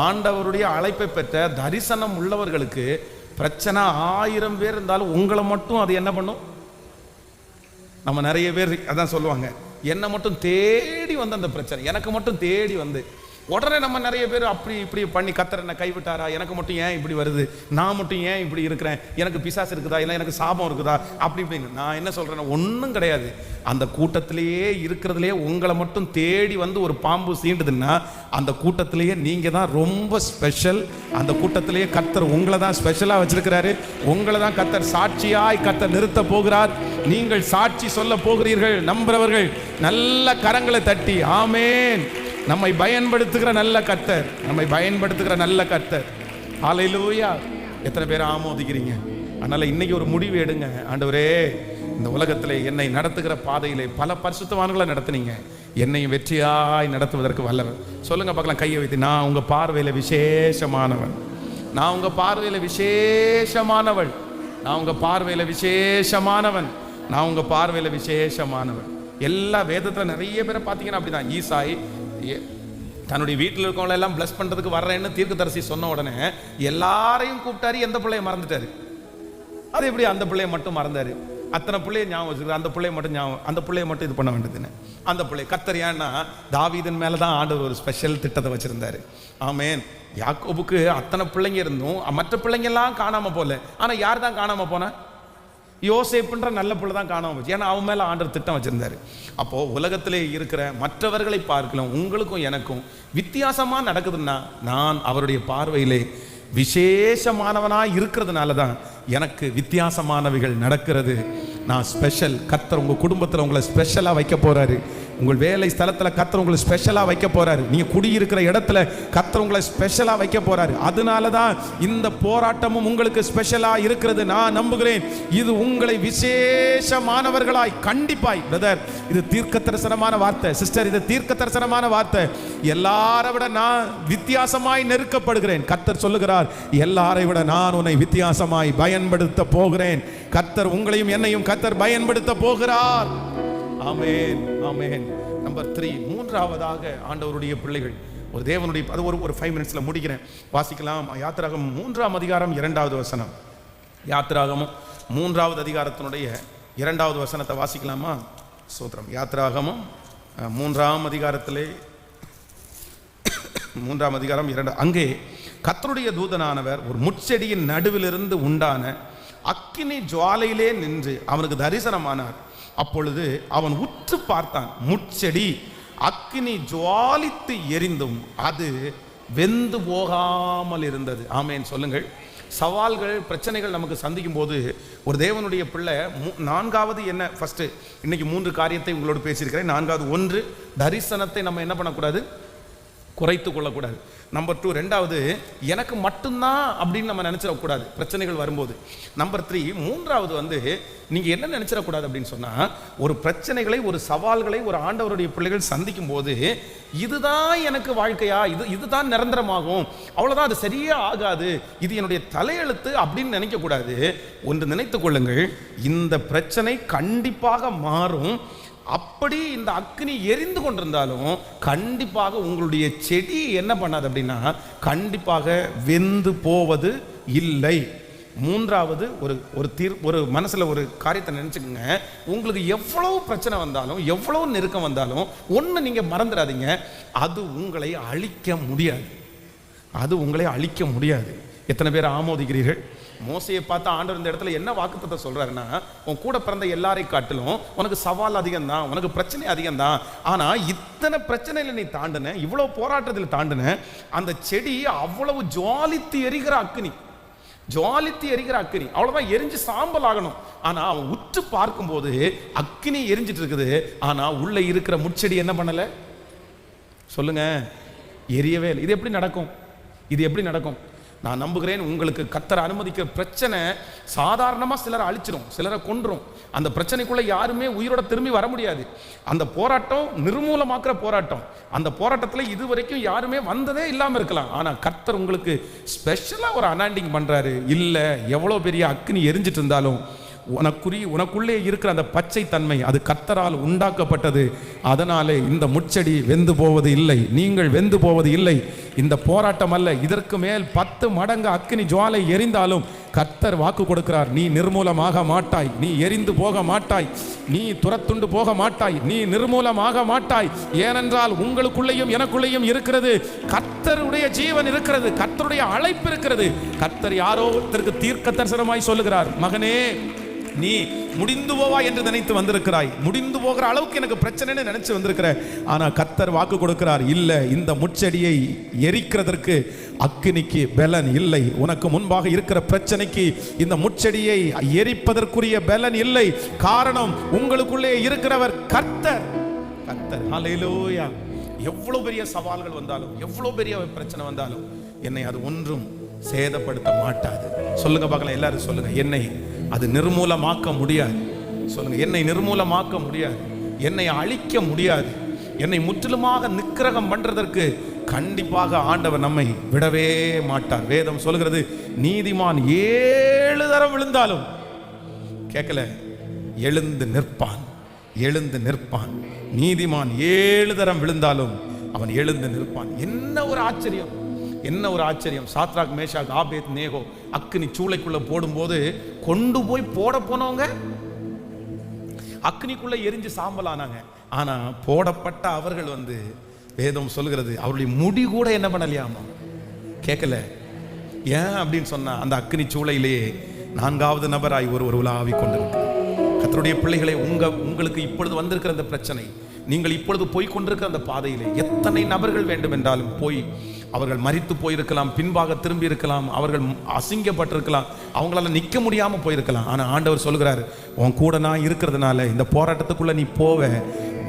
ஆண்டவருடைய அழைப்பை பெற்ற தரிசனம் உள்ளவர்களுக்கு பிரச்சனை 1000 பேர் இருந்தாலும் உங்களை மட்டும் அது என்ன பண்ணும்? நம்ம நிறைய பேர் அதான் சொல்லுவாங்க, என்னை மட்டும் தேடி வந்து அந்த பிரச்சனை எனக்கு மட்டும் தேடி வந்து உடனே நம்ம நிறைய பேர் அப்படி இப்படி பண்ணி கர்த்தர் என்ன கைவிட்டாரா, எனக்கு மட்டும் ஏன் இப்படி வருது, நான் மட்டும் ஏன் இப்படி இருக்கிறேன், எனக்கு பிசாசு இருக்குதா, இல்லை எனக்கு சாபம் இருக்குதா, அப்படி இப்படின்னு. நான் என்ன சொல்றேன்னா, ஒன்றும் கிடையாது. அந்த கூட்டத்திலேயே இருக்கிறதுலேயே உங்களை மட்டும் தேடி வந்து ஒரு பாம்பு சீண்டுதுன்னா அந்த கூட்டத்திலேயே நீங்க தான் ரொம்ப ஸ்பெஷல். அந்த கூட்டத்திலேயே கர்த்தர் உங்களை தான் ஸ்பெஷலாக வச்சிருக்கிறாரு. உங்களை தான் கர்த்தர் சாட்சியாய் கர்த்தர் நிறுத்த போகிறார். நீங்கள் சாட்சி சொல்ல போகிறீர்கள். நம்புறவர்கள் நல்ல கரங்களை தட்டி ஆமேன். நம்மை பயன்படுத்துகிற நல்ல கர்த்தர், நம்மை பயன்படுத்துகிற நல்ல கர்த்தர். ஹல்லேலூயா. எத்தனை பேர் ஆமோதிக்கிறீங்க? அதனால இன்னைக்கு ஒரு முடிவு எடுங்க. ஆண்டவரே, இந்த உலகத்திலே என்னை நடத்துகிற பாதையிலே பல பரிசுத்தவான்களை நடத்துனீங்க, என்னையும் வெற்றியாய் நடத்துவதற்கு வல்லவர். சொல்லுங்க பார்க்கலாம், கையை வைத்து. நான் உங்க பார்வையில விசேஷமானவன், நான் உங்க பார்வையில விசேஷமானவள், நான் உங்க பார்வையில விசேஷமானவன், நான் உங்க பார்வையில விசேஷமானவன். எல்லா வேதத்தில் நிறைய பேரை பார்த்தீங்கன்னா அப்படிதான். ஈசாய் தன்னுடைய வீட்டில் இருக்கவங்கள எல்லாம் பிளஸ் பண்றதுக்கு வர்றேன்னு தீர்க்கதரிசி சொன்ன உடனே எல்லாரையும் கூப்பிட்டாரு, எந்த பிள்ளைய மறந்துட்டாரு. அது எப்படி அந்த பிள்ளைய மட்டும் மறந்தாரு? அத்தனை பிள்ளைய ஞாபகம் வச்சுக்கிறார், அந்த பிள்ளைய மட்டும் ஞாபகம், அந்த பிள்ளைய மட்டும் இது பண்ண வேண்டியதுன்னு. அந்த பிள்ளை கர்த்தர் ஏன்னா தாவீதின் மேல தான் ஆண்டவர் ஒரு ஸ்பெஷல் திட்டத்தை வச்சிருந்தாரு. ஆமேன். யாக்கோபுக்கு அத்தனை பிள்ளைங்க இருந்தும் மற்ற பிள்ளைங்க எல்லாம் காணாம போல. ஆனா யார் தான் காணாம போனா? யோசேப்புன்ற நல்ல பிள்ளை தான் காணாம போச்சு. ஏன்னா அவன் மேல ஆண்டவர் திட்டம் வச்சிருந்தாரு. அப்போ உலகத்திலே இருக்கிற மற்றவர்களை பார்க்கலாம், உங்களுக்கும் எனக்கும் வித்தியாசமா நடக்குதுன்னா நான் அவருடைய பார்வையிலே விசேஷமானவனாய் இருக்கிறதுனால தான் எனக்கு வித்தியாசமானவைகள் நடக்கிறது. நான் ஸ்பெஷல். கர்த்தர் உங்க குடும்பத்தில் உங்களை ஸ்பெஷலா வைக்க போறாரு. உங்கள் வேலை ஸ்தலத்தில் கர்த்தர் உங்களை ஸ்பெஷலா வைக்க போறாரு. நீங்க குடியிருக்கிற இடத்துல கர்த்தர் உங்களை ஸ்பெஷலா வைக்க போறாரு. அதனால தான் இந்த போராட்டமும் உங்களுக்கு ஸ்பெஷலா இருக்கிறது. நான் நம்புகிறேன் இது உங்களை விசேஷமானவர்களாய் கண்டிப்பாய். பிரதர், இது தீர்க்க தரிசனமான வார்த்தை. சிஸ்டர், இது தீர்க்க தரிசனமான வார்த்தை. எல்லாரை விட நான் வித்தியாசமாய் நெருக்கப்படுகிறேன். கர்த்தர் சொல்லுகிறார், எல்லாரை விட நான் உன்னை வித்தியாசமாய் பயன்படுத்த போகிறேன். கர்த்தர் உங்களையும் என்னையும் கர்த்தர் பயன்படுத்த போகிறார். ஆமென், ஆமென். நம்பர் 3, மூன்றாவதாக ஆண்டவருடைய பிள்ளைகள் ஒரு தேவனுடைய, அது ஒரு 5 மினிட்ஸ்ல முடிக்கிறேன். வாசிக்கலாம். யாத்திராகமம் 3ஆம் அதிகாரம் 2வது வசனம். யாத்திராகமம் 3வது அதிகாரத்தினுடைய 2வது வசனத்தை வாசிக்கலாமா? சோத்திரம். யாத்திராகமம் 3ஆம் அதிகாரத்திலே 3ஆம் அதிகாரம் 2. அங்கே கர்த்தருடைய தூதனானவர் ஒரு முட்செடியின் நடுவிலிருந்து உண்டான அக்கினி ஜுவாலையிலே நின்று அவனுக்கு தரிசனமானார். அப்பொழுது அவன் உற்று பார்த்தான். முட்செடி அக்கினி ஜுவாலித்து எரிந்தும் அது வெந்து போகாமல் இருந்தது. ஆமேன் சொல்லுங்கள். சவால்கள், பிரச்சனைகள் நமக்கு சந்திக்கும் போது ஒரு தேவனுடைய பிள்ளை 4வது என்ன, ஃபர்ஸ்ட் இன்னைக்கு 3 காரியத்தை உங்களோடு பேசியிருக்கிறேன். 4வது, 1, தரிசனத்தை நம்ம என்ன பண்ணக்கூடாது, குறைத்து கொள்ளக்கூடாது. நம்பர் 2, 2வது, எனக்கு மட்டும்தான் அப்படின்னு நம்ம நினைச்சிடக்கூடாது பிரச்சனைகள் வரும்போது. நம்பர் 3, 3வது நீங்க என்ன நினைச்சிடக்கூடாது அப்படின்னு சொன்னா, ஒரு பிரச்சனைகளை, ஒரு சவால்களை ஒரு ஆண்டவருடைய பிள்ளைகள் சந்திக்கும் போது இதுதான் எனக்கு வாழ்க்கையா, இதுதான் நிரந்தரமாகும், அவ்வளவுதான், அது சரியா ஆகாது, இது என்னுடைய தலையெழுத்து அப்படின்னு நினைக்க கூடாது. ஒன்று நினைத்துக் கொள்ளுங்கள், இந்த பிரச்சனை கண்டிப்பாக மாறும். அப்படி இந்த அக்னி எரிந்து கொண்டிருந்தாலும் கண்டிப்பாக உங்களுடைய செடி என்ன பண்ணாது அப்படின்னா கண்டிப்பாக வெந்து போவது இல்லை. 3வது, ஒரு மனசுல ஒரு காரியத்தை நினைச்சுக்கோங்க. உங்களுக்கு எவ்வளவு பிரச்சனை வந்தாலும், எவ்வளவு நெருக்கம் வந்தாலும் ஒண்ணு நீங்க மறந்துடாதீங்க, அது உங்களை அழிக்க முடியாது. அது உங்களை அழிக்க முடியாது. எத்தனை பேர் ஆமோதிக்கிறீர்கள்? மோசையை பார்த்து ஆண்டவர் இந்த இடத்துல என்ன வாக்குத்தத்தை சொல்றாருன்னா, உன் கூட பிறந்த எல்லாரை காட்டிலும் உனக்கு சவால் அதிகம்தான், உனக்கு பிரச்சனை அதிகம்தான். ஆனா இத்தனை பிரச்சனையில நீ தாண்டின, இவ்வளவு போராட்டத்தில் தாண்டின அந்த செடி அவ்வளவு ஜுவாலித்து எரிகிற அக்னி, ஜுவாலித்து எரிகிற அக்னி, அவ்வளவுதான், எரிஞ்சு சாம்பல் ஆகணும். ஆனா அவன் உற்று பார்க்கும்போது அக்னி எரிஞ்சிட்டு இருக்குது. ஆனா உள்ள இருக்கிற முட்செடி என்ன பண்ணல? சொல்லுங்க, எரியவே இல்லை. இது எப்படி நடக்கும்? இது எப்படி நடக்கும்? நான் நம்புகிறேன் உங்களுக்கு கர்த்தர் அனுமதிக்கிற பிரச்சனை சாதாரணமாக சிலரை அழிச்சிடும், சிலரை கொன்றும். அந்த பிரச்சனைக்குள்ள யாருமே உயிரோட திரும்பி வர முடியாது. அந்த போராட்டம் நிர்மூலமாக்குற போராட்டம். அந்த போராட்டத்தில் இதுவரைக்கும் யாருமே வந்ததே இல்லாமல் இருக்கலாம். ஆனால் கர்த்தர் உங்களுக்கு ஸ்பெஷலாக ஒரு அனாண்டிங் பண்ணுறாரு. இல்லை, எவ்வளோ பெரிய அக்னி எரிஞ்சிட்டு இருந்தாலும் உனக்குள்ளே இருக்கிற அந்த பச்சை தன்மை அது கர்த்தரால் உண்டாக்கப்பட்டது. அதனாலே இந்த முட்செடி வெந்து போவது இல்லை, நீங்கள் வெந்து போவது இல்லை. இந்த போராட்டம் அல்ல, இதற்கு மேல் 10 மடங்கு அக்னி ஜுவாலை எரிந்தாலும் கர்த்தர் வாக்கு கொடுக்கிறார், நீ நிர்மூலமாக மாட்டாய், நீ எரிந்து போக மாட்டாய், நீ துரத்துண்டு போக மாட்டாய், நீ நிர்மூலமாக மாட்டாய். ஏனென்றால் உங்களுக்குள்ளேயும் எனக்குள்ளேயும் இருக்கிறது கர்த்தருடைய ஜீவன் இருக்கிறது, கர்த்தருடைய அழைப்பு இருக்கிறது. கர்த்தர் யாரோ ஒருத்தருக்கு தீர்க்க தரிசனமாய் சொல்லுகிறார், மகனே நீ முடிந்து போவா என்று நினைத்து வந்திருக்கிறாய், முடிந்து போகிற அளவுக்கு எனக்கு பிரச்சனைன்னு நினைச்சு வந்திருக்கிற. ஆனா கர்த்தர் வாக்கு கொடுக்கிறார், இல்ல, இந்த முட்செடியை எரிக்கிறதற்கு அக்கினிக்கு பலன் இல்லை. உனக்கு முன்பாக இருக்கிற பிரச்சனைக்கு இந்த முட்செடியை எரிப்பதற்குரிய பலன் இல்லை. காரணம், உங்களுக்குள்ளே இருக்கிறவர் கர்த்தர். கர்த்தர். ஹல்லேலூயா. எவ்வளவு பெரிய சவால்கள் வந்தாலும், எவ்வளவு பெரிய பிரச்சனை வந்தாலும் என்னை அது ஒன்றும் சேதப்படுத்த மாட்டாது. சொல்லுங்க பார்க்கலாம், எல்லாரும் சொல்லுங்க, என்னை அது நிர்மூலமாக்க முடியாது. சொல்லுங்க, என்னை நிர்மூலமாக்க முடியாது, என்னை அழிக்க முடியாது. என்னை முற்றிலுமாக நிக்கிரகம் பண்றதற்கு கண்டிப்பாக ஆண்டவர் நம்மை விடவே மாட்டார். வேதம் சொல்கிறது, நீதிமான் 7 தரம் விழுந்தாலும் கேட்கல, எழுந்து நிற்பான், எழுந்து நிற்பான். நீதிமான் 7 தரம் விழுந்தாலும் அவன் எழுந்து நிற்பான். என்ன ஒரு ஆச்சரியம், என்ன ஒரு ஆச்சரியம். சாத்ராக், மேஷாக், ஆபேத் நேகோ அக்கினி சூளைக்குள்ள போடும்போது கொண்டு போய் போட போனவங்க அக்னிக்குள்ள எரிஞ்சு சாம்பலானாங்க. ஆனா போடப்பட்ட அவர்கள் வேதம் சொல்கிறது, அவருடைய முடி கூட என்ன பண்ணலையாமா, கேட்கல. ஏன் அப்படின்னு சொன்னா, அந்த அக்னி சூளையிலேயே 4வது நபராய் ஒரு உலாவி கொண்டிருக்கிறார். கர்த்தருடைய பிள்ளைகளை, உங்களுக்கு இப்பொழுது வந்திருக்கிற அந்த பிரச்சனை, நீங்கள் இப்பொழுது போய் கொண்டிருக்கிற அந்த பாதையிலே எத்தனை நபர்கள் வேண்டும் என்றாலும் போய், அவர்கள் மரித்து போயிருக்கலாம், பின்பாக திரும்பி இருக்கலாம், அவர்கள் அசிங்கப்பட்டிருக்கலாம், அவங்களால நிற்க முடியாமல் போயிருக்கலாம். ஆனால் ஆண்டவர் சொல்கிறார், உன் கூட நான் இருக்கிறதுனால இந்த போராட்டத்துக்குள்ள நீ போவ,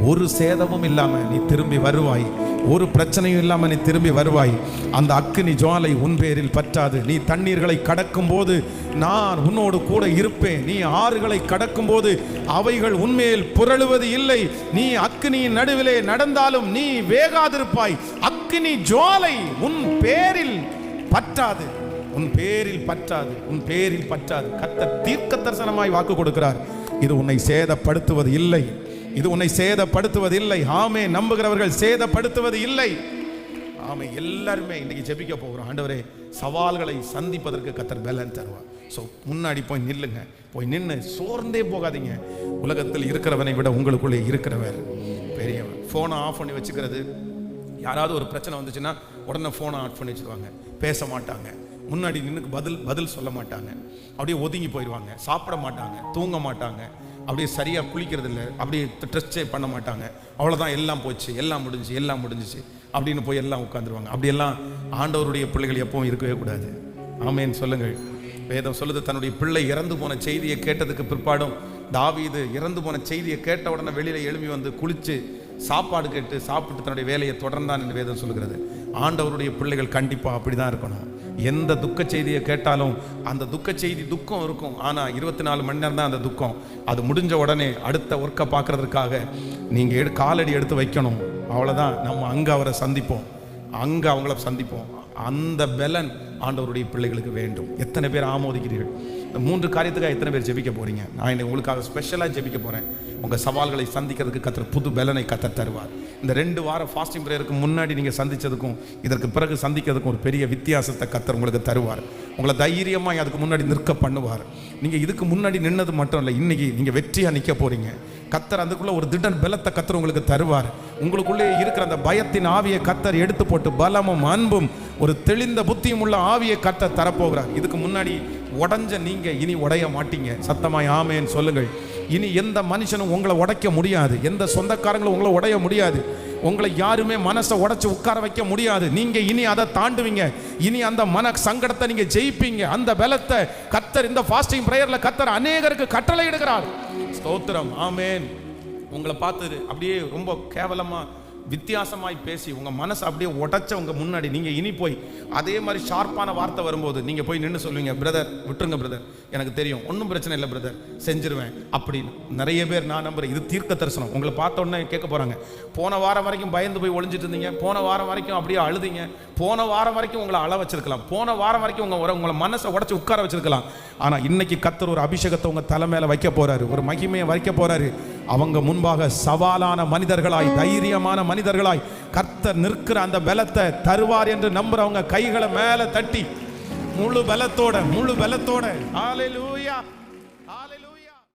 ஒரு சேதமும் இல்லாமல் நீ திரும்பி வருவாய், ஒரு பிரச்சனையும் இல்லாமல் நீ திரும்பி வருவாய். அந்த அக்கினி ஜுவாலை உன் பேரில் பற்றாது. நீ தண்ணீர்களை கடக்கும் போது நான் உன்னோடு கூட இருப்பேன். நீ ஆறுகளை கடக்கும் போது அவைகள் உன்மேல் புரளுவது இல்லை. நீ அக்கினியின் நடுவிலே நடந்தாலும் நீ வேகாதிருப்பாய். அக்கினி ஜுவாலை உன் பேரில் பற்றாது, உன் பேரில் பற்றாது, உன் பேரில் பற்றாது. கர்த்தர் தீர்க்க தரிசனமாய் வாக்கு கொடுக்கிறார், இது உன்னை சேதப்படுத்துவது இல்லை, இது உன்னை சேதப்படுத்துவது இல்லை. ஆமே, நம்புகிறவர்கள் சேதப்படுத்துவது இல்லை. ஆமே, எல்லாருமே இன்னைக்கு ஜெபிக்க போகிறோம், ஆண்டவரே சவால்களை சந்திப்பதற்கு கர்த்தர் பலன் தருவார். ஸோ முன்னாடி போய் நில்லுங்க, போய் நின்று சோர்ந்தே போகாதீங்க. உலகத்தில் இருக்கிறவனை விட உங்களுக்குள்ளே இருக்கிறவர் பெரியவர். ஃபோனை ஆஃப் பண்ணி வச்சுக்கிறது, யாராவது ஒரு பிரச்சனை வந்துச்சுன்னா உடனே ஃபோனை ஆஃப் பண்ணி வச்சுருவாங்க, பேச மாட்டாங்க, முன்னாடி நின்று பதில் சொல்ல மாட்டாங்க, அப்படியே ஒதுங்கி போயிடுவாங்க, சாப்பிட மாட்டாங்க, தூங்க மாட்டாங்க, அப்படியே சரியாக குளிக்கிறது இல்லை, அப்படியே ட்ரெஸ்ஸே பண்ண மாட்டாங்க. அவ்வளோதான், எல்லாம் போச்சு, எல்லாம் முடிஞ்சிச்சு, எல்லாம் முடிஞ்சிச்சு அப்படின்னு போய் எல்லாம் உட்காந்துருவாங்க. அப்படியெல்லாம் ஆண்டவருடைய பிள்ளைகள் எப்பவும் இருக்கவே கூடாது. ஆமேன்னு சொல்லுங்கள். வேதம் சொல்லுது, தன்னுடைய பிள்ளை இறந்து போன செய்தியை கேட்டதுக்கு பிற்பாடும் தாவீது இறந்து போன செய்தியை கேட்ட உடனே வெளியில் எழும்பி வந்து குளித்து சாப்பாடு கேட்டு சாப்பிட்டு தன்னுடைய வேலையை தொடர்ந்தான் என்று வேதம் சொல்லுகிறது. ஆண்டவருடைய பிள்ளைகள் கண்டிப்பாக அப்படி தான் இருக்கணும். எந்த துக்க செய்தியை கேட்டாலும் அந்த துக்க செய்தி துக்கம் இருக்கும், ஆனால் 24 மணி நேரம் தான் அந்த துக்கம். அது முடிஞ்ச உடனே அடுத்த ஒர்க்கை பார்க்கறதுக்காக நீங்கள் காலடி எடுத்து வைக்கணும். அவ்வளோதான், நம்ம அங்கே அவரை சந்திப்போம், அங்கே அவங்கள சந்திப்போம். அந்த பலன் ஆண்டவருடைய பிள்ளைகளுக்கு வேண்டும். எத்தனை பேர் ஆமோதிக்கிறீர்கள்? இந்த 3 காரியத்துக்காக எத்தனை பேர் ஜெபிக்க போறீங்க? நான் இன்னைக்கு உங்களுக்காக ஸ்பெஷலாக ஜெபிக்க போகிறேன். உங்கள் சவால்களை சந்திக்கிறதுக்கு கர்த்தர் புது பலனை கர்த்தர் தருவார். இந்த 2 வார ஃபாஸ்டிங் ப்ரேயருக்கு முன்னாடி நீங்கள் சந்தித்ததுக்கும் இதற்கு பிறகு சந்திக்கிறதுக்கும் ஒரு பெரிய வித்தியாசத்தை கர்த்தர் உங்களுக்கு தருவார். உங்களை தைரியமாக அதுக்கு முன்னாடி நிற்க பண்ணுவார். நீங்கள் இதுக்கு முன்னாடி நின்னது மட்டும் இல்லை, இன்னைக்கு நீங்கள் வெற்றியாக நிற்க போகிறீங்க. கர்த்தர் அதுக்குள்ளே ஒரு திடன் பலத்தை கர்த்தர் உங்களுக்கு தருவார். உங்களுக்குள்ளே இருக்கிற அந்த பயத்தின் ஆவியை கர்த்தர் எடுத்து போட்டு பலமும் அன்பும் ஒரு தெளிந்த புத்தியும் உள்ள ஆவியை கர்த்தர் தரப்போகிறார். இதுக்கு முன்னாடி உடைஞ்ச நீங்கள் இனி உடைய மாட்டீங்க. சத்தமாய் ஆமேன்னு சொல்லுங்கள். இனி எந்த மனுஷனும் உங்களை உடைக்க முடியாது, எந்த சொந்தக்காரங்களும் உங்களை உடைய முடியாது, உங்களை யாருமே மனசை உடைச்சு உட்கார வைக்க முடியாது. நீங்க இனி அதை தாண்டுவீங்க. இனி அந்த மன சங்கடத்தை நீங்க ஜெயிப்பீங்க. அந்த பலத்தை கர்த்தர் இந்த ஃபாஸ்டிங் பிரேயர்ல கர்த்தர் அநேகருக்கு கட்டளை இடுகிறார். ஸ்தோத்திரம், ஆமேன். உங்களை பார்த்து அப்படியே ரொம்ப கேவலமா வித்தியாசமாய் பேசி உங்க மனசை அப்படியே உடைச்ச உங்க முன்னாடி நீங்க இனி போய் அதே மாதிரி ஷார்ப்பான வார்த்தை வரும்போது நீங்க போய் நின்று சொல்லுவீங்க, பிரதர் விட்டுருங்க பிரதர், எனக்கு தெரியும், ஒன்றும் பிரச்சனை இல்லை பிரதர், செஞ்சிருவேன் அப்படின்னு. நிறைய பேர் நான் நம்புறேன், இது தீர்க்க தரிசனம். உங்களை பார்த்த உடனே கேட்க போறாங்க, போன வாரம் வரைக்கும் பயந்து போய் ஒளிஞ்சிட்டு இருந்தீங்க, போன வாரம் வரைக்கும் அப்படியே அழுதிங்க, போன வாரம் வரைக்கும் உங்களை அழ வச்சிருக்கலாம், போன வாரம் வரைக்கும் உங்களை மனசை உடைச்சு உட்கார வச்சிருக்கலாம். ஆனா இன்னைக்கு கர்த்தர் ஒரு அபிஷேகத்தை உங்க தலை மேல வைக்க போறாரு, ஒரு மகிமையை வைக்க போறாரு. அவங்க முன்பாக சவாலான மனிதர்களாய், தைரியமான மனிதர்களாய் கர்த்தர் நிற்கிற அந்த பலத்தை தருவார் என்று நம்புறவங்க கைகளை மேல தட்டி முழு பலத்தோட ஹalleluya.